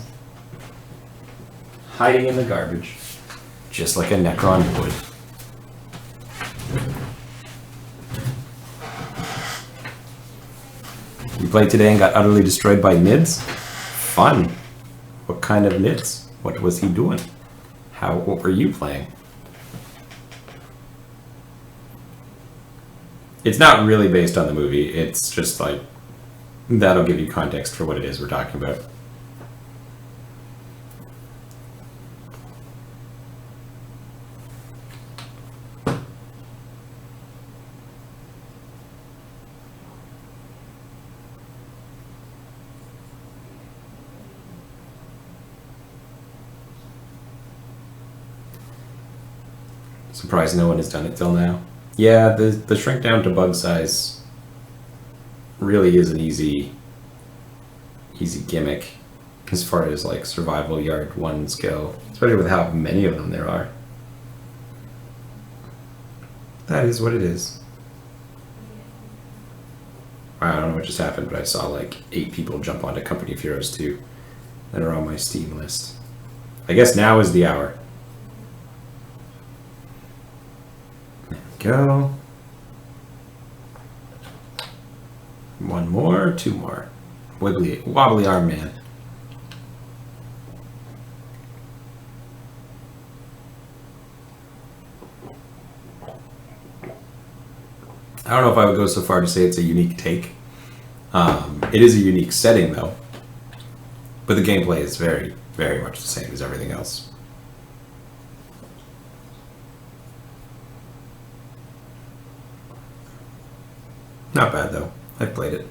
Hiding in the garbage. Just like a Necron would. You played today and got utterly destroyed by nids? Fun. What kind of nids? What was he doing? What were you playing? It's not really based on the movie. It's just like, that'll give you context for what it is we're talking about. Surprised no one has done it till now. Yeah, the shrink down to bug size really is an easy gimmick as far as like survival yard ones go, especially with how many of them there are. That is what it is. I don't know what just happened, but I saw like 8 people jump onto Company of Heroes 2 that are on my Steam list. I guess now is the hour. Go. 1 more, 2 more. Wobbly arm man. I don't know if I would go so far to say it's a unique take. It is a unique setting though, but the gameplay is very, very much the same as everything else. Not bad though. I've played it.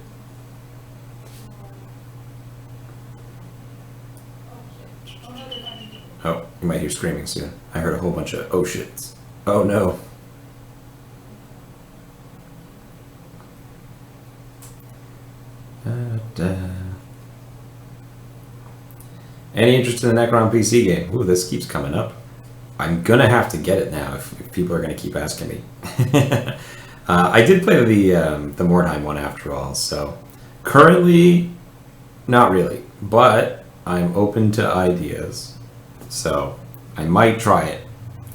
Oh, you might hear screaming soon. I heard a whole bunch of oh shits. Oh no. Any interest in the Necron PC game? Ooh, this keeps coming up. I'm gonna have to get it now if people are gonna keep asking me. I did play the Mordheim one after all, so currently, not really, but I'm open to ideas, so I might try it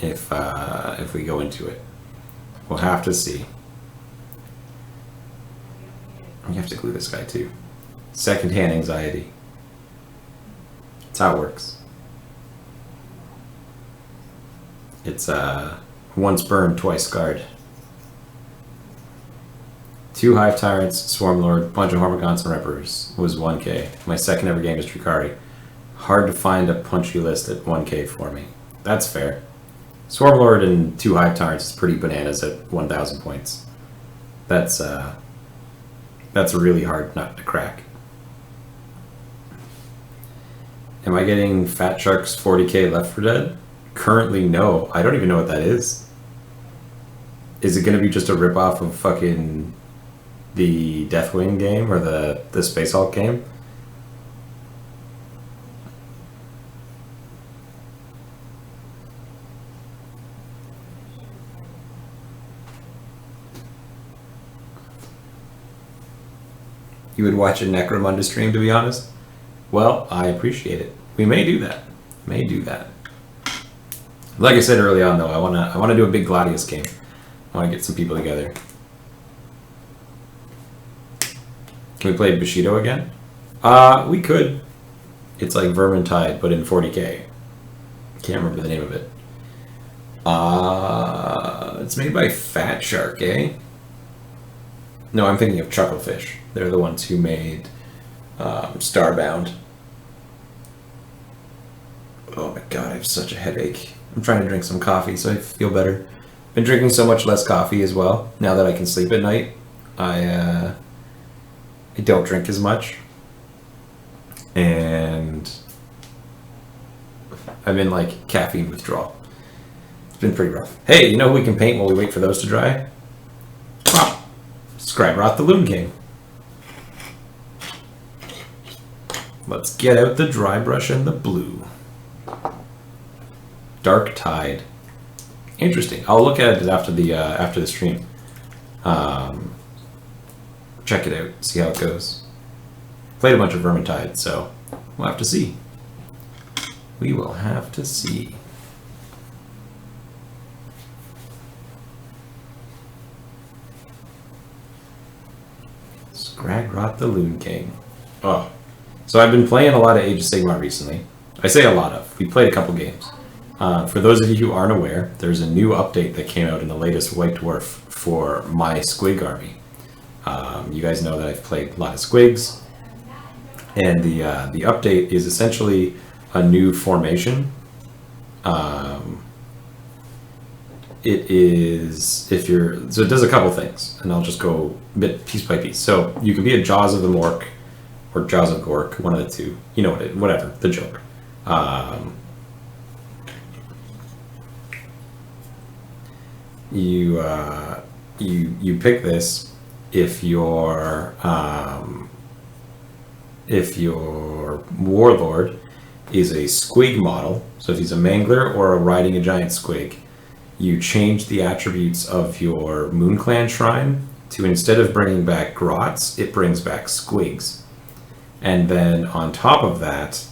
if we go into it. We'll have to see. You have to glue this guy too. Secondhand anxiety. That's how it works. It's once burned, twice scarred. 2 Hive Tyrants, Swarm Lord, bunch of Hormigons and Rippers was 1k. My second ever game is Tricari. Hard to find a punchy list at 1k for me. That's fair. Swarm Lord and 2 Hive Tyrants is pretty bananas at 1,000 points. That's really hard nut to crack. Am I getting Fat Shark's 40k Left 4 Dead? Currently, no. I don't even know what that is. Is it going to be just a ripoff of fucking the Deathwing game or the Space Hulk game? You would watch a Necromunda stream, to be honest? Well, I appreciate it. We may do that. May do that. Like I said early on, though, I wanna do a big Gladius game. I want to get some people together. Can we play Bushido again? We could. It's like Vermintide, but in 40k. Can't remember the name of it. It's made by Fat Shark, eh? No, I'm thinking of Chucklefish. They're the ones who made Starbound. Oh my god, I have such a headache. I'm trying to drink some coffee so I feel better. Been drinking so much less coffee as well. Now that I can sleep at night, I don't drink as much. And I'm in like caffeine withdrawal. It's been pretty rough. Hey, you know who we can paint while we wait for those to dry? Scragrot the Loon King. Let's get out the dry brush and the blue. Dark Tide. Interesting. I'll look at it after the stream. Check it out. See how it goes. Played a bunch of Vermintide, so we'll have to see. We will have to see. Scragrot the Loon King. Oh. So I've been playing a lot of Age of Sigmar recently. I say a lot of. We played a couple games. For those of you who aren't aware, there's a new update that came out in the latest White Dwarf for my Squig army. You guys know that I've played a lot of Squigs. And the update is essentially a new formation. It does a couple things, and I'll just go piece by piece. So you can be a Jaws of the Mork or Jaws of Gork, one of the two. You know whatever, the joke. You pick this if your warlord is a squig model. So if he's a mangler or riding a giant squig, you change the attributes of your Moon Clan shrine to, instead of bringing back grots, it brings back squigs. And then on top of that,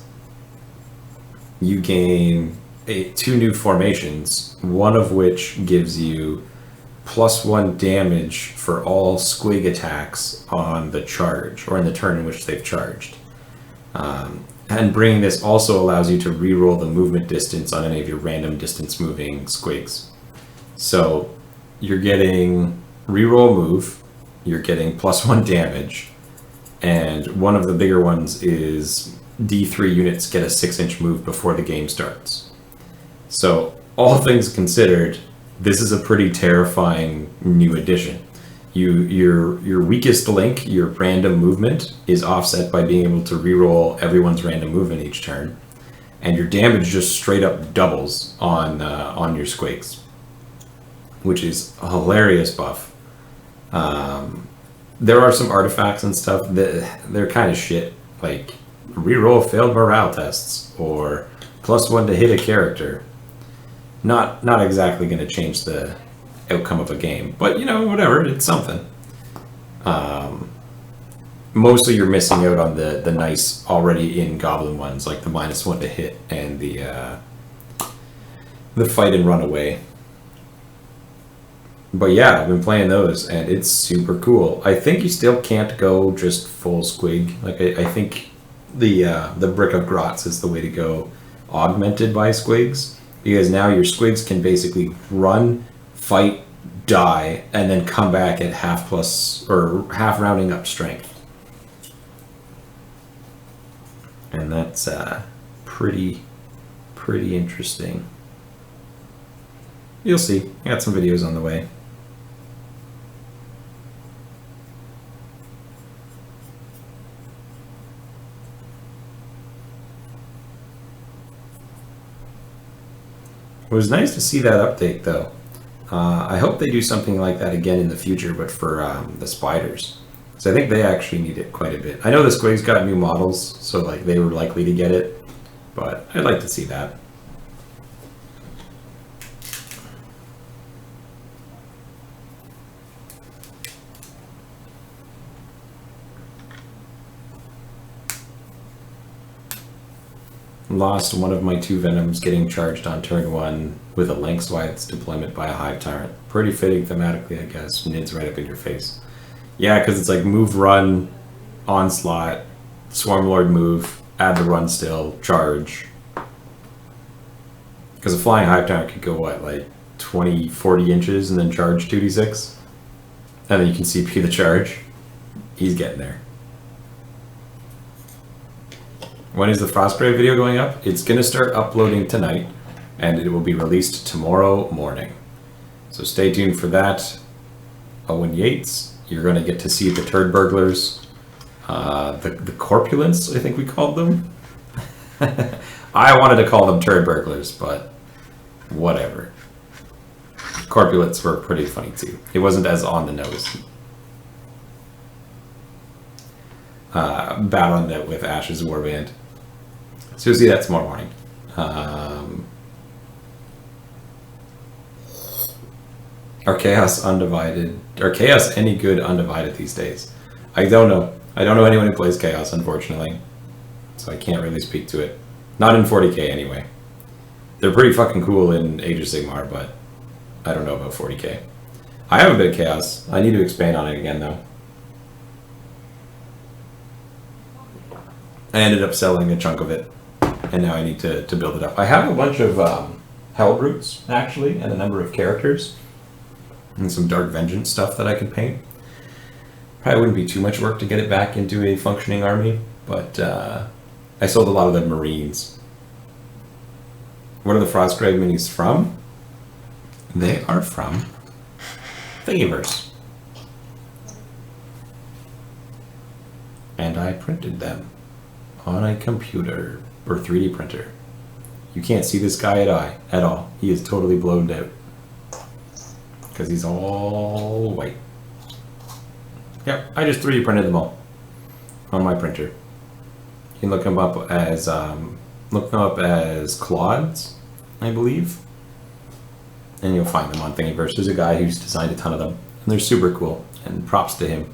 you gain two new formations, one of which gives you +1 damage for all squig attacks on the charge, or in the turn in which they've charged. And bringing this also allows you to reroll the movement distance on any of your random distance moving squigs. So you're getting reroll move, you're getting +1 damage, and one of the bigger ones is D3 units get a 6-inch move before the game starts. So all things considered, this is a pretty terrifying new addition. Your weakest link, your random movement, is offset by being able to reroll everyone's random movement each turn, and your damage just straight up doubles on your squigs, which is a hilarious buff. There are some artifacts and stuff that they're kind of shit, like reroll failed morale tests or +1 to hit a character. Not exactly going to change the outcome of a game, but whatever, it's something. Mostly you're missing out on the nice already in goblin ones, like the -1 to hit and the fight and run away. But yeah, I've been playing those and it's super cool. I think you still can't go just full squig. Like I think the Brick of Grots is the way to go, augmented by squigs. Because now your squigs can basically run, fight, die, and then come back at half rounding up strength. And that's pretty interesting. You'll see. I got some videos on the way. It was nice to see that update, though. I hope they do something like that again in the future, but for the spiders. So I think they actually need it quite a bit. I know the squigs got new models, so like they were likely to get it, but I'd like to see that. Lost one of my 2 Venoms getting charged on turn 1 with a lengthwise deployment by a hive tyrant. Pretty fitting thematically, I guess. Nid's right up in your face. Yeah, because it's like move, run, onslaught, swarm lord move, add the run still, charge. Because a flying hive tyrant could go what, like 20, 40 inches and then charge 2d6? And then you can CP the charge. He's getting there. When is the Frostgrave video going up? It's going to start uploading tonight, and it will be released tomorrow morning. So stay tuned for that. Owen Yates, you're going to get to see the turd burglars. The corpulents, I think we called them. I wanted to call them turd burglars, but whatever. Corpulents were pretty funny too. It wasn't as on the nose. Battling that with Ash's Warband. So you'll see that tomorrow morning. Are Chaos undivided? Are Chaos any good undivided these days? I don't know. I don't know anyone who plays Chaos, unfortunately. So I can't really speak to it. Not in 40k anyway. They're pretty fucking cool in Age of Sigmar, but I don't know about 40k. I have a bit of Chaos. I need to expand on it again, though. I ended up selling a chunk of it, and now I need to build it up. I have a bunch of Hellbrutes, actually, and a number of characters, and some Dark Vengeance stuff that I can paint. Probably wouldn't be too much work to get it back into a functioning army, but I sold a lot of the Marines. What are the Frostgrave minis from? They are from Thingiverse. And I printed them on a computer or 3D printer. You can't see this guy at all. He is totally blown out because he's all white. Yep, I just 3D printed them all on my printer. You can look them up as Claudes, I believe, and you'll find them on Thingiverse. There's a guy who's designed a ton of them, and they're super cool. And props to him.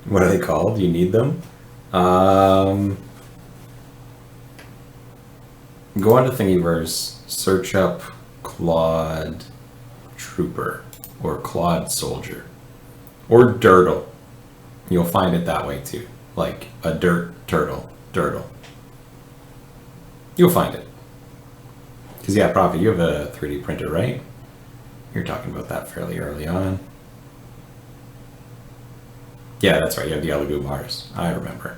What are they called? You need them? Go on to Thingiverse, search up Claude Trooper or Claude Soldier or Dirtle. You'll find it that way too. Like a dirt turtle. Dirtle. You'll find it. Because yeah, Prophet, you have a 3D printer, right? You're talking about that fairly early on. Yeah, that's right. You have the Elegoo Mars. I remember.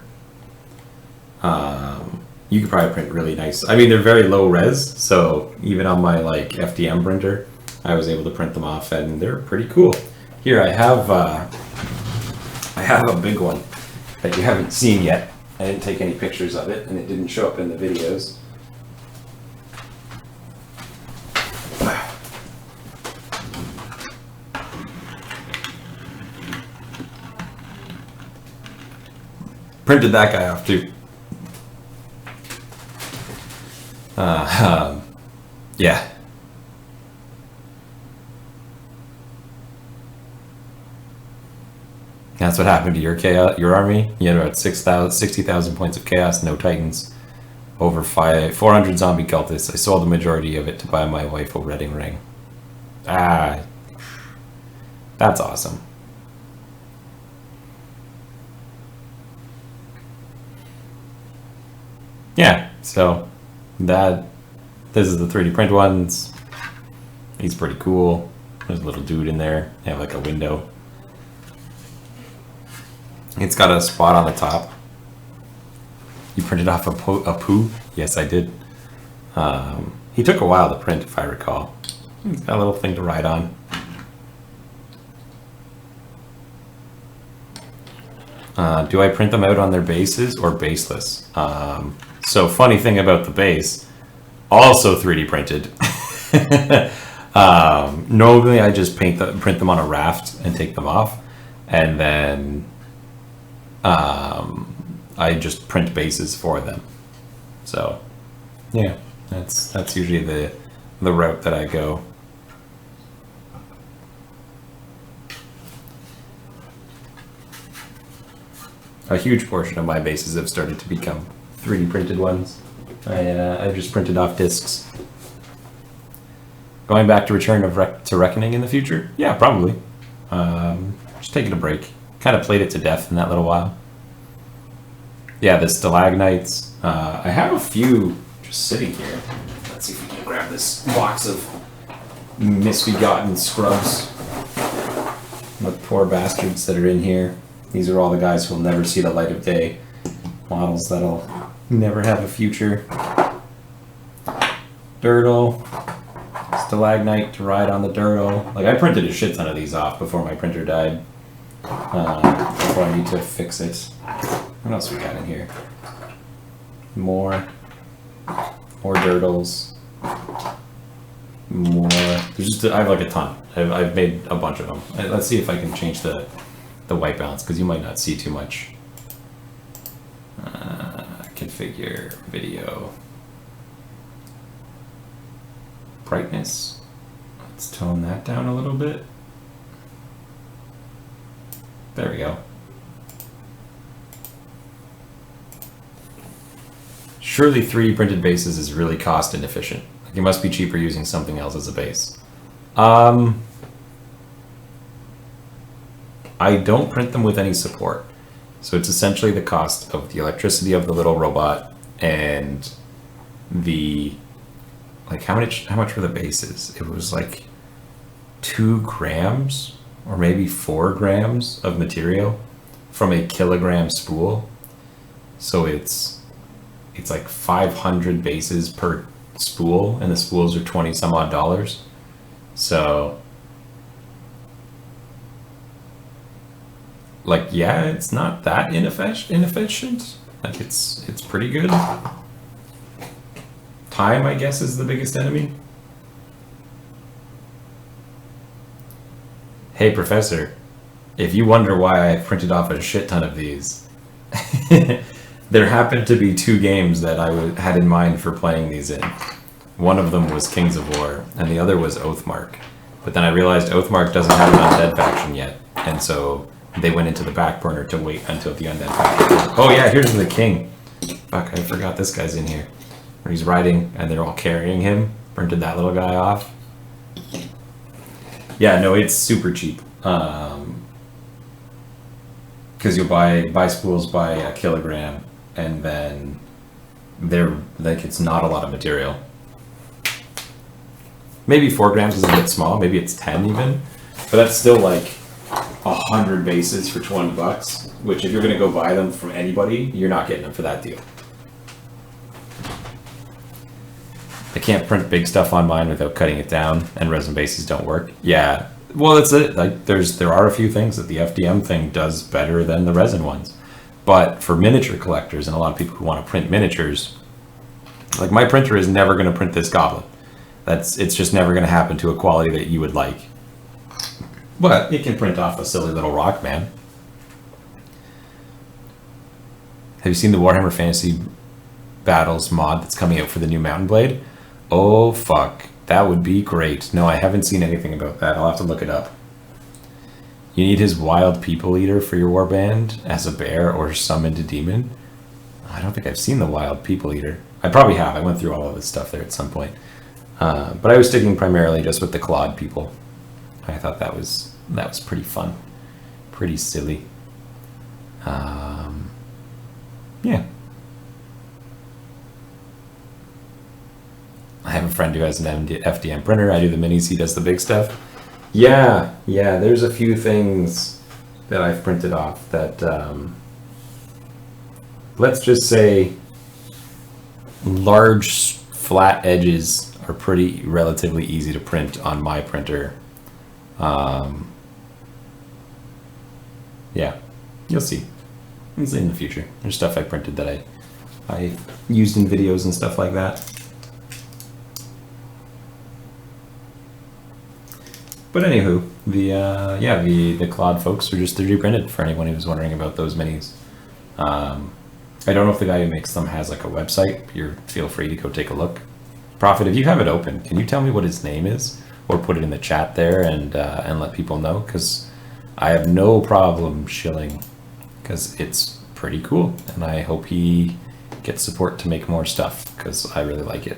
You could probably print really nice. I mean, they're very low res, so even on my like FDM printer, I was able to print them off, and they're pretty cool. Here, I have a big one that you haven't seen yet. I didn't take any pictures of it, and it didn't show up in the videos. Printed that guy off too. Yeah. That's what happened to your chaos, your army. You had about 60,000 points of chaos, no titans, over 400 zombie cultists. I sold the majority of it to buy my wife a wedding ring. Ah, that's awesome. Yeah, so this is the 3D print ones. He's pretty cool. There's a little dude in there. They have like a window. It's got a spot on the top. You printed off a poo? Yes, I did. He took a while to print, if I recall. He's got a little thing to ride on. Do I print them out on their bases or baseless? So funny thing about the base, also 3D printed. Normally I just print them on a raft and take them off, and then I just print bases for them. So yeah, that's usually the route that I go. A huge portion of my bases have started to become 3D printed ones. I just printed off discs. Going back to Return to Reckoning in the future? Yeah, probably. Just taking a break. Kind of played it to death in that little while. Yeah, the stalagmites. I have a few just sitting here. Let's see if we can grab this box of misbegotten scrubs. The poor bastards that are in here. These are all the guys who will never see the light of day. Models that'll never have a future. Dirtle. Stalagnite to ride on the Dirtle. Like, I printed a shit ton of these off before my printer died. Before I need to fix it. What else we got in here? More Dirtles. More. There's just I have like a ton. I've made a bunch of them. Let's see if I can change the white balance, because you might not see too much. Configure video brightness. Let's tone that down a little bit. There we go. Surely 3D printed bases is really cost inefficient. Like, it must be cheaper using something else as a base. I don't print them with any support. So it's essentially the cost of the electricity of the little robot and the, like, how much were the bases? It was like 2 grams or maybe 4 grams of material from a kilogram spool. So it's like 500 bases per spool, and the spools are 20 some odd dollars. So, like, yeah, it's not that inefficient. Like, it's pretty good. Time, I guess, is the biggest enemy. Hey, Professor, if you wonder why I printed off a shit ton of these, there happened to be 2 games that I had in mind for playing these in. One of them was Kings of War, and the other was Oathmark. But then I realized Oathmark doesn't have an undead faction yet, and so they went into the back burner to wait until the undead faction. Oh yeah, here's the king. Fuck, I forgot this guy's in here. Where he's riding, and they're all carrying him. Printed that little guy off. Yeah, no, it's super cheap. Because you'll buy spools by a kilogram, and then they're like, it's not a lot of material. Maybe 4 grams is a bit small, maybe it's 10 even, but that's still like 100 bases for $20, which if you're gonna go buy them from anybody, you're not getting them for that deal. I can't print big stuff on mine without cutting it down, and resin bases don't work. Yeah, well, that's it. Like, there are a few things that the FDM thing does better than the resin ones. But for miniature collectors and a lot of people who want to print miniatures, like, my printer is never going to print this goblin. It's just never going to happen to a quality that you would like. But it can print off a silly little rock, man. Have you seen the Warhammer Fantasy Battles mod that's coming out for the new Mountain Blade? Oh, fuck. That would be great. No, I haven't seen anything about that. I'll have to look it up. You need his Wild People Eater for your warband as a bear or summoned a demon? I don't think I've seen the Wild People Eater. I probably have. I went through all of this stuff there at some point. But I was sticking primarily just with the Clawed people. I thought that was pretty fun. Pretty silly. Yeah. I have a friend who has an FDM printer. I do the minis, he does the big stuff. Yeah, there's a few things that I've printed off that, let's just say, large flat edges are pretty relatively easy to print on my printer. Yeah, you'll see. You'll see in the future. There's stuff I printed that I used in videos and stuff like that. But anywho, the Claude folks are just 3D printed for anyone who's wondering about those minis. I don't know if the guy who makes them has like a website. Feel free to go take a look. Prophet, if you have it open, can you tell me what his name is, or put it in the chat there and let people know? Because I have no problem shilling, because it's pretty cool, and I hope he gets support to make more stuff, because I really like it.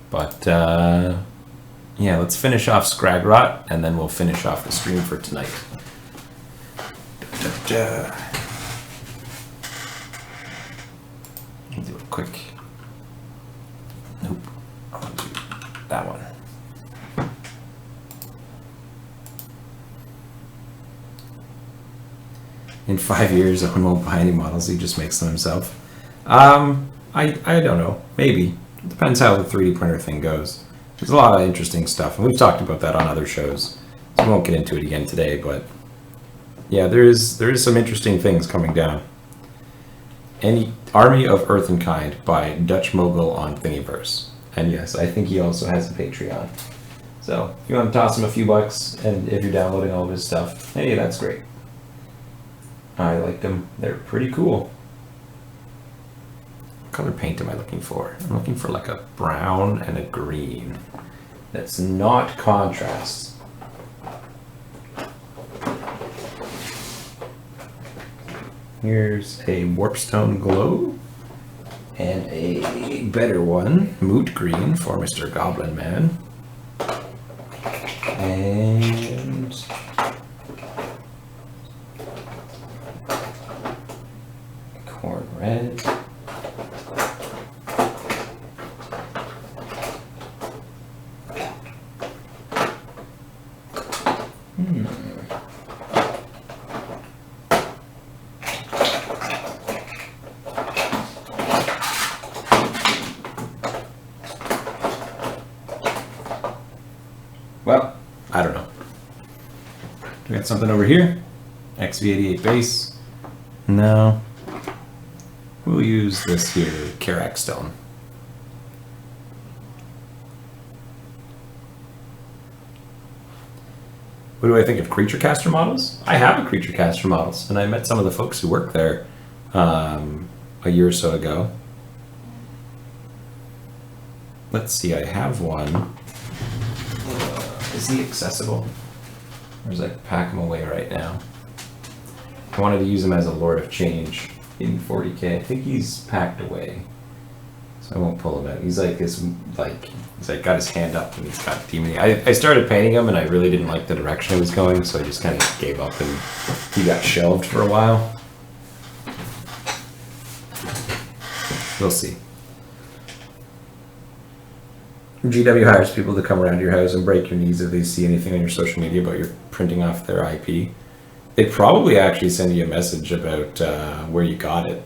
But yeah, let's finish off Scragrot, and then we'll finish off the stream for tonight. I'll do a quick. Nope. I'll do that one. In 5 years, Owen won't buy any models. He just makes them himself. I don't know. Maybe. It depends how the 3D printer thing goes. There's a lot of interesting stuff, and we've talked about that on other shows. So we won't get into it again today, but yeah, there is some interesting things coming down. Any Army of Earth and Kind by Dutch Mogul on Thingiverse. And yes, I think he also has a Patreon. So if you want to toss him a few bucks, and if you're downloading all of his stuff, hey, that's great. I like them. They're pretty cool. What color paint am I looking for? I'm looking for like a brown and a green. That's not contrast. Here's a Warpstone Glow. And a better one, Moot Green for Mr. Goblin Man. And Corn Red. Well, I don't know. We got something over here. XV88 base. No. We'll use this here, Karak Stone. What do I think of Creature Caster models? I have a Creature Caster models, and I met some of the folks who work there a year or so ago. Let's see, I have one. Is he accessible? Or does I pack him away right now? I wanted to use him as a Lord of Change in 40k. I think he's packed away, so I won't pull him out. He's like this, he's like got his hand up and he's got demon. I started painting him and I really didn't like the direction it was going, so I just kind of gave up and he got shelved for a while. We'll see. GW hires people to come around to your house and break your knees if they see anything on your social media about your printing off their IP. They probably actually send you a message about where you got it.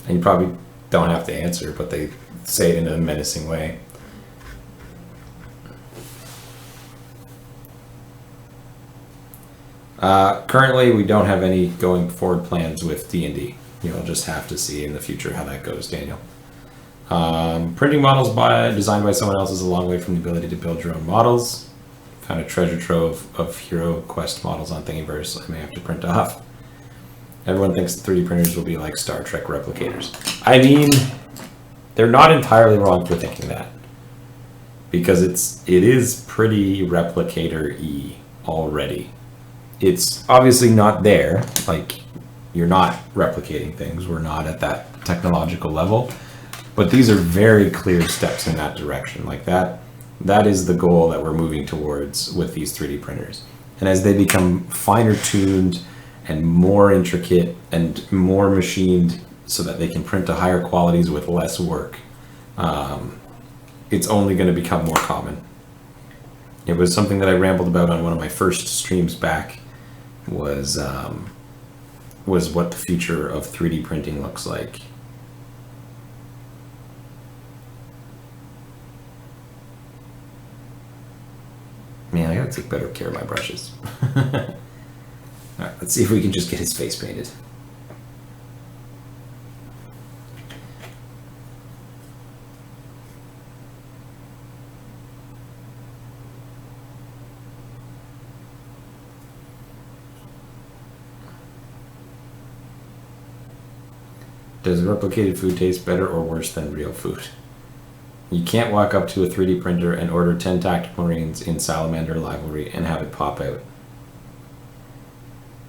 And you probably don't have to answer, but they say it in a menacing way. Currently, we don't have any going forward plans with D&D. You'll just have to see in the future how that goes, Daniel. Printing models designed by someone else is a long way from the ability to build your own models. Found a treasure trove of Hero Quest models on Thingiverse I may have to print off. Everyone thinks the 3D printers will be like Star Trek replicators. I mean, they're not entirely wrong for thinking that, because it is pretty replicator-y already. It's obviously not there, like you're not replicating things. We're not at that technological level. But these are very clear steps in that direction. Like that is the goal that we're moving towards with these 3D printers. And as they become finer tuned and more intricate and more machined so that they can print to higher qualities with less work, it's only going to become more common. It was something that I rambled about on one of my first streams back, was what the future of 3D printing looks like. Man, I gotta take better care of my brushes. Alright, let's see if we can just get his face painted. Does replicated food taste better or worse than real food? You can't walk up to a 3D printer and order 10 tactical marines in Salamander Rivalry and have it pop out.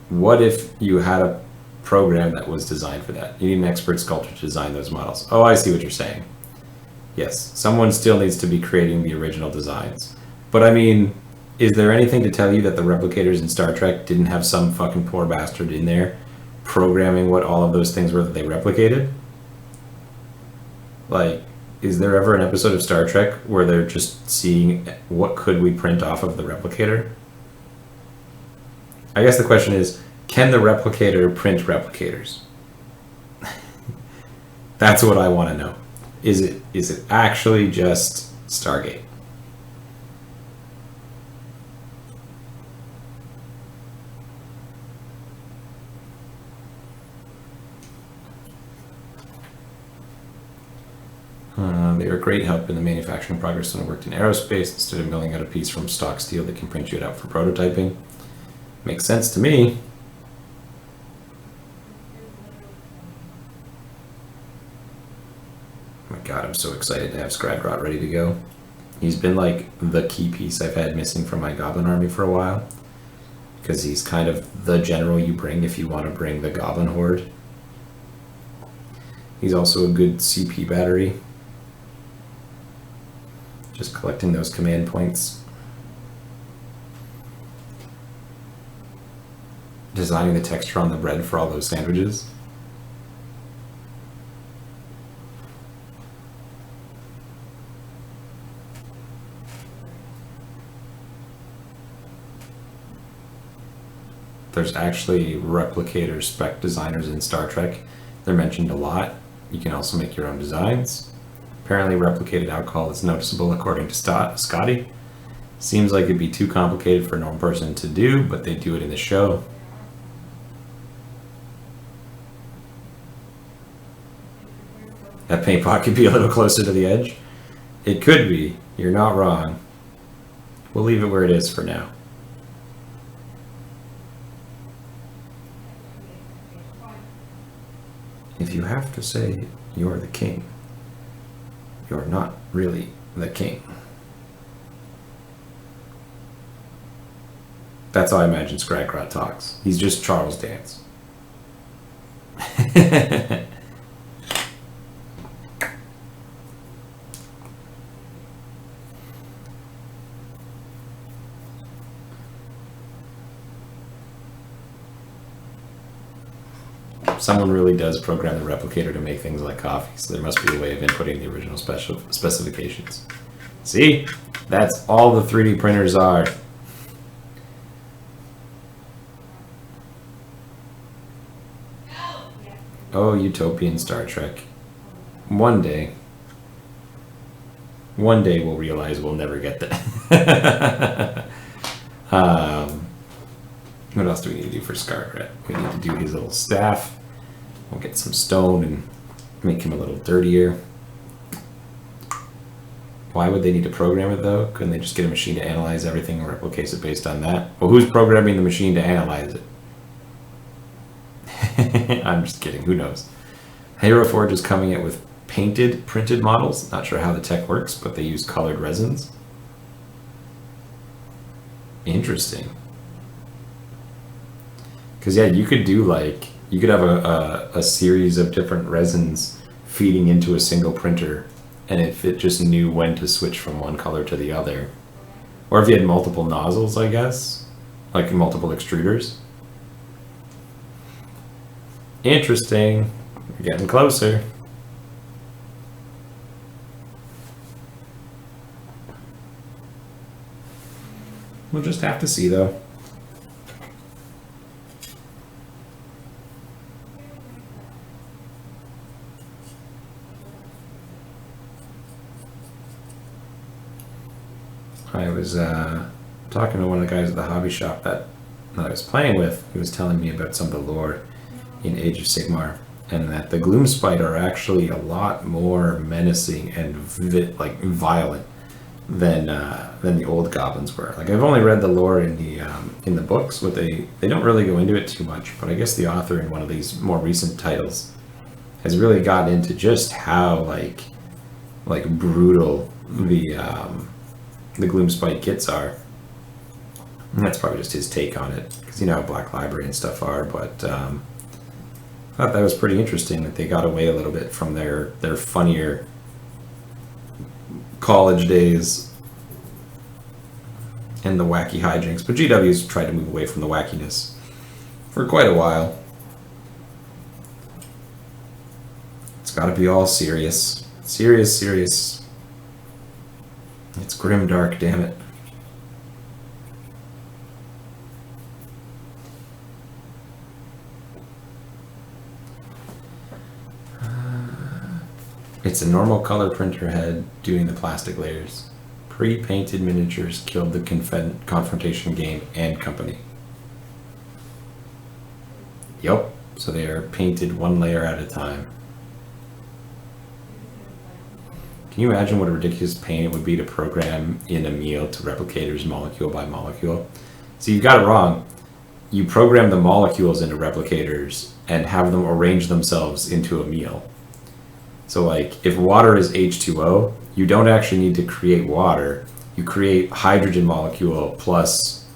What if you had a program that was designed for that? You need an expert sculptor to design those models. Oh, I see what you're saying. Yes, someone still needs to be creating the original designs. But I mean, is there anything to tell you that the replicators in Star Trek didn't have some fucking poor bastard in there programming what all of those things were that they replicated? Like, is there ever an episode of Star Trek where they're just seeing what could we print off of the replicator? I guess the question is, can the replicator print replicators? That's what I want to know. Is it actually just Stargate? They were a great help in the manufacturing progress when I worked in aerospace. Instead of milling out a piece from stock steel, they can print you it out for prototyping. Makes sense to me. Oh my god, I'm so excited to have Scradrot ready to go. He's been like the key piece I've had missing from my Goblin army for a while. Because he's kind of the general you bring if you want to bring the Goblin Horde. He's also a good CP battery. Just collecting those command points. Designing the texture on the bread for all those sandwiches. There's actually replicator spec designers in Star Trek. They're mentioned a lot. You can also make your own designs. Apparently replicated alcohol is noticeable according to Scotty. Seems like it'd be too complicated for a normal person to do, but they do it in the show. That paint pot could be a little closer to the edge. It could be. You're not wrong. We'll leave it where it is for now. If you have to say you're the king, you're not really the king. That's how I imagine Scragrat talks. He's just Charles Dance. Someone really does program the replicator to make things like coffee, so there must be a way of inputting the original specifications. See? That's all the 3D printers are. Oh, utopian Star Trek. One day we'll realize we'll never get that. What else do we need to do for Scargret? We need to do his little staff. We'll get some stone and make him a little dirtier. Why would they need to program it though? Couldn't they just get a machine to analyze everything and replicate it based on that? Well, who's programming the machine to analyze it? I'm just kidding, who knows? Hero Forge is coming out with painted, printed models. Not sure how the tech works, but they use colored resins. Interesting. Because yeah, you could do like, you could have a series of different resins feeding into a single printer, and if it just knew when to switch from one color to the other. Or if you had multiple nozzles, I guess, like multiple extruders. Interesting. We're getting closer. We'll just have to see though. I was talking to one of the guys at the hobby shop that I was playing with. He was telling me about some of the lore in Age of Sigmar, and that the Gloomspite are actually a lot more menacing and violent than the old goblins were. Like, I've only read the lore in the books, but they don't really go into it too much. But I guess the author in one of these more recent titles has really gotten into just how like brutal the Gloomspite kits are. And that's probably just his take on it, because you know how Black Library and stuff are. But I thought that was pretty interesting that they got away a little bit from their funnier college days and the wacky hijinks. But GW's tried to move away from the wackiness for quite a while. It's got to be all serious. Serious. It's grim dark, damn it. It's a normal color printer head doing the plastic layers. Pre-painted miniatures killed the confrontation game and company. Yup, so they are painted one layer at a time. Can you imagine what a ridiculous pain it would be to program in a meal to replicators molecule by molecule? So you got it wrong. You program the molecules into replicators and have them arrange themselves into a meal. So like if water is H2O, you don't actually need to create water. You create hydrogen molecule plus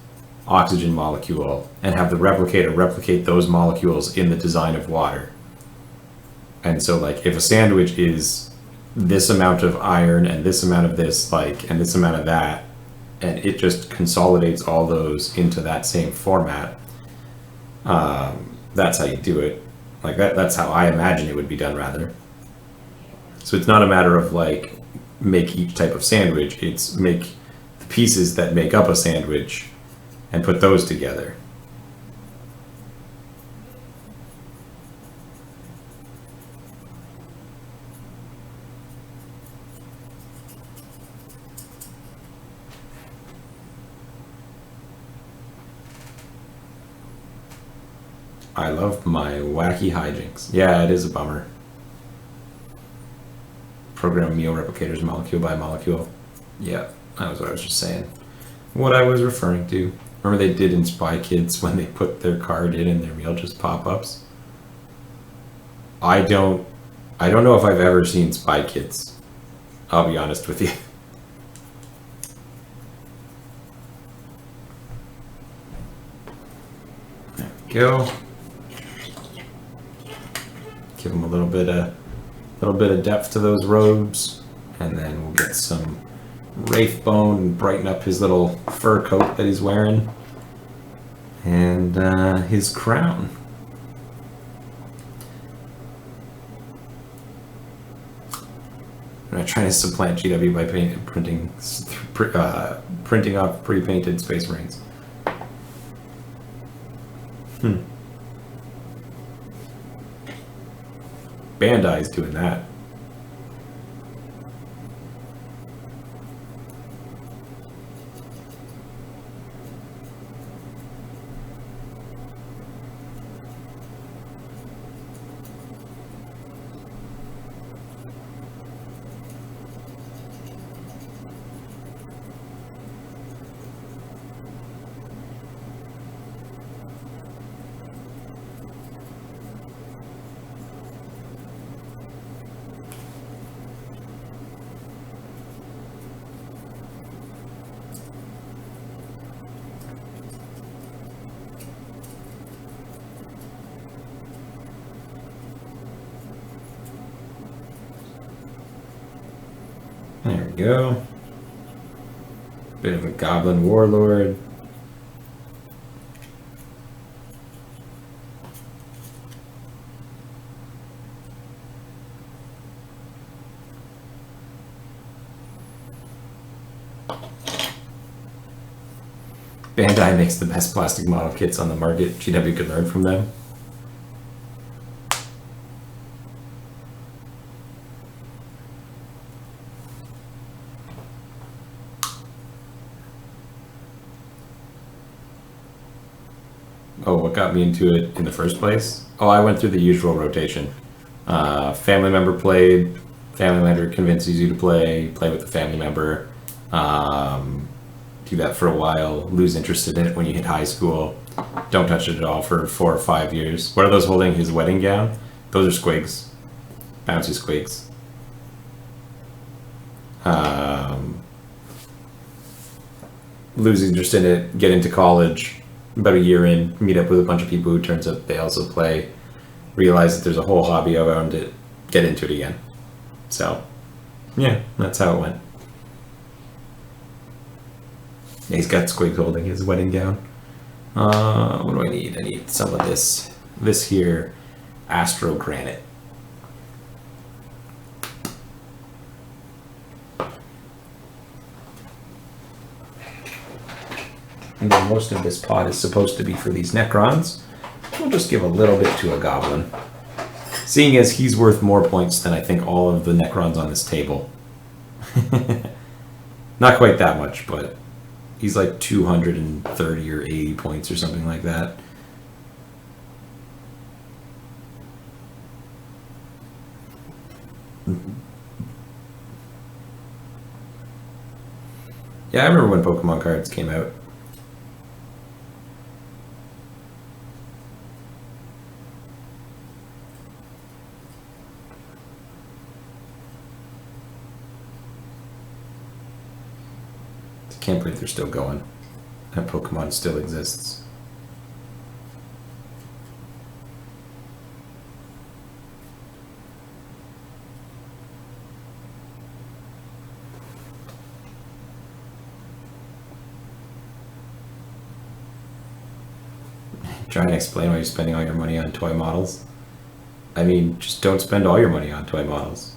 oxygen molecule and have the replicator replicate those molecules in the design of water. And so like if a sandwich is this amount of iron and this amount of this, like, and this amount of that, and it just consolidates all those into that same format, that's how you do it. Like that's how I imagine it would be done, rather. So it's not a matter of like make each type of sandwich, it's make the pieces that make up a sandwich and put those together. I love my wacky hijinks. Yeah, it is a bummer. Program meal replicators molecule by molecule. Yeah, that was what I was just saying. What I was referring to. Remember they did in Spy Kids when they put their card in and their meal just pop-ups? I don't know if I've ever seen Spy Kids. I'll be honest with you. There we go. Give them a little bit of depth to those robes, and then we'll get some Wraith bone and brighten up his little fur coat that he's wearing, and his crown. I'm not trying to supplant GW by printing off pre-painted Space Marines. Bandai's doing that. There we go. Bit of a goblin warlord. Bandai makes the best plastic model kits on the market. GW could learn from them. Oh, what got me into it in the first place? Oh, I went through the usual rotation. Family member played, family member convinces you to play with the family member. Do that for a while, lose interest in it when you hit high school. Don't touch it at all for 4 or 5 years. What are those holding? His wedding gown? Those are squigs. bouncy squigs. Lose interest in it, get into college, about a year in, meet up with a bunch of people who turns out they also play, realize that there's a whole hobby around it, get into it again. So, yeah, that's how it went. Yeah, he's got Squig holding his wedding gown. What do I need? I need some of this. This here, Astro Granite. And then most of this pot is supposed to be for these Necrons. We'll just give a little bit to a Goblin. Seeing as he's worth more points than I think all of the Necrons on this table. Not quite that much, but he's like 230 or 80 points or something like that. Yeah, I remember when Pokemon cards came out. Can't believe they're still going. That Pokemon still exists. Trying to explain why you're spending all your money on toy models. I mean, just don't spend all your money on toy models.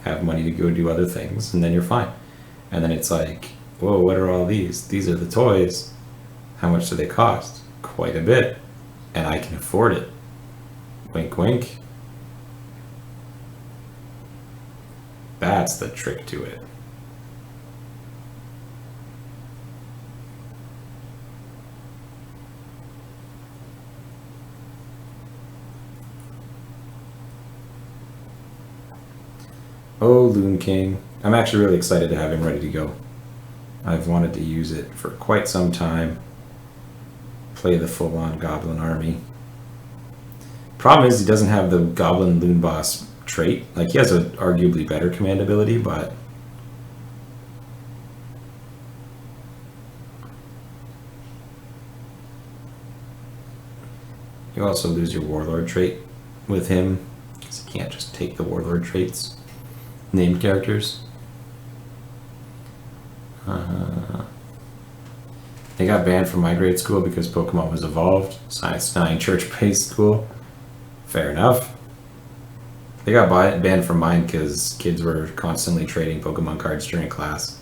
Have money to go do other things, and then you're fine. And then it's like, whoa, what are all these? These are the toys. How much do they cost? Quite a bit. And I can afford it. Wink, wink. That's the trick to it. Oh, Loon King. I'm actually really excited to have him ready to go. I've wanted to use it for quite some time. Play the full-on Goblin army. Problem is, he doesn't have the Goblin Loon Boss trait. Like, he has an arguably better command ability, but... you also lose your Warlord trait with him, because you can't just take the Warlord traits. Named characters. They got banned from my grade school because Pokemon was evolved. Science 9 church-based school. Fair enough. They got banned from mine because kids were constantly trading Pokemon cards during class.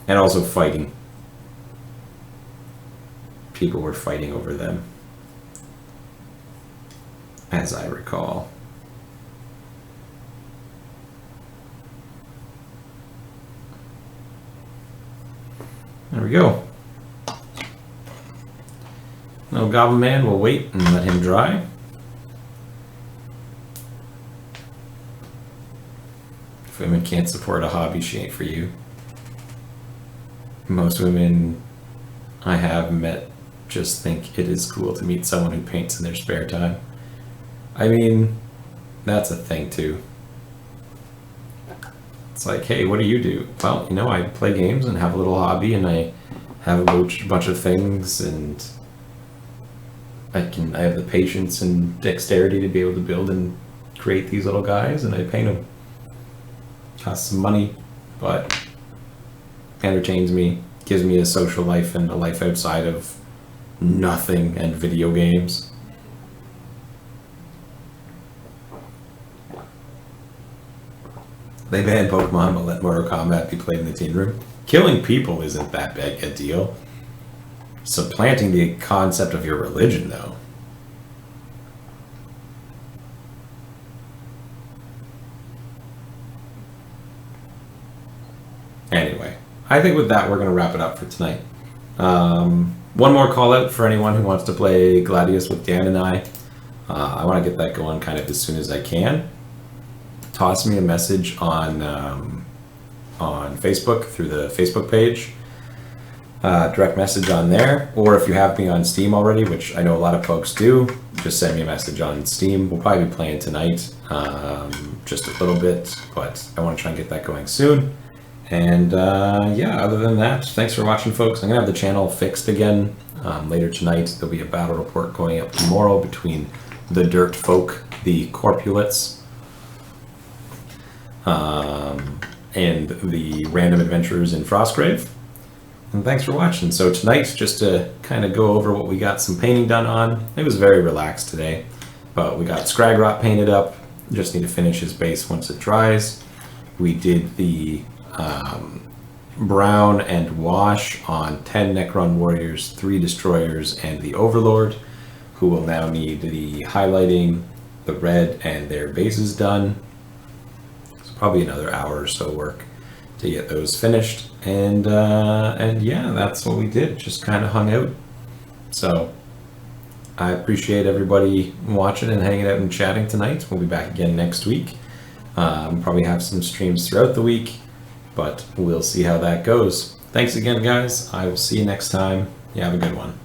And also fighting. People were fighting over them. As I recall. There we go. No Goblin Man, we'll wait and let him dry. If women can't support a hobby, she ain't for you. Most women I have met just think it is cool to meet someone who paints in their spare time. I mean, that's a thing too. It's like, hey, what do you do? Well, you know, I play games and have a little hobby, and I have a bunch of things, and I have the patience and dexterity to be able to build and create these little guys, and I paint them. Costs some money, but entertains me, gives me a social life and a life outside of nothing and video games. They banned Pokemon but let Mortal Kombat be played in the teen room. Killing people isn't that big a deal. Supplanting the concept of your religion, though. Anyway, I think with that we're going to wrap it up for tonight. One more call out for anyone who wants to play Gladius with Dan and I. I want to get that going kind of as soon as I can. Toss me a message on Facebook through the Facebook page. direct message on there, or if you have me on Steam already, which I know a lot of folks do, just send me a message on Steam. We'll probably be playing tonight, just a little bit, but I want to try and get that going soon. And yeah, other than that, thanks for watching, folks. I'm gonna have the channel fixed again later tonight. There'll be a battle report going up tomorrow between the Dirt Folk, the Corpulates, and the Random Adventurers in Frostgrave. And thanks for watching. So tonight, just to kind of go over what we got some painting done on, it was very relaxed today, but we got Scragrot painted up. Just need to finish his base once it dries. We did the brown and wash on 10 Necron Warriors, 3 Destroyers, and the Overlord, who will now need the highlighting, the red, and their bases done. So probably another hour or so work to get those finished. And yeah, that's what we did. Just kind of hung out. So I appreciate everybody watching and hanging out and chatting tonight. We'll be back again next week. Probably have some streams throughout the week, but we'll see how that goes. Thanks again, guys. I will see you next time. You have a good one.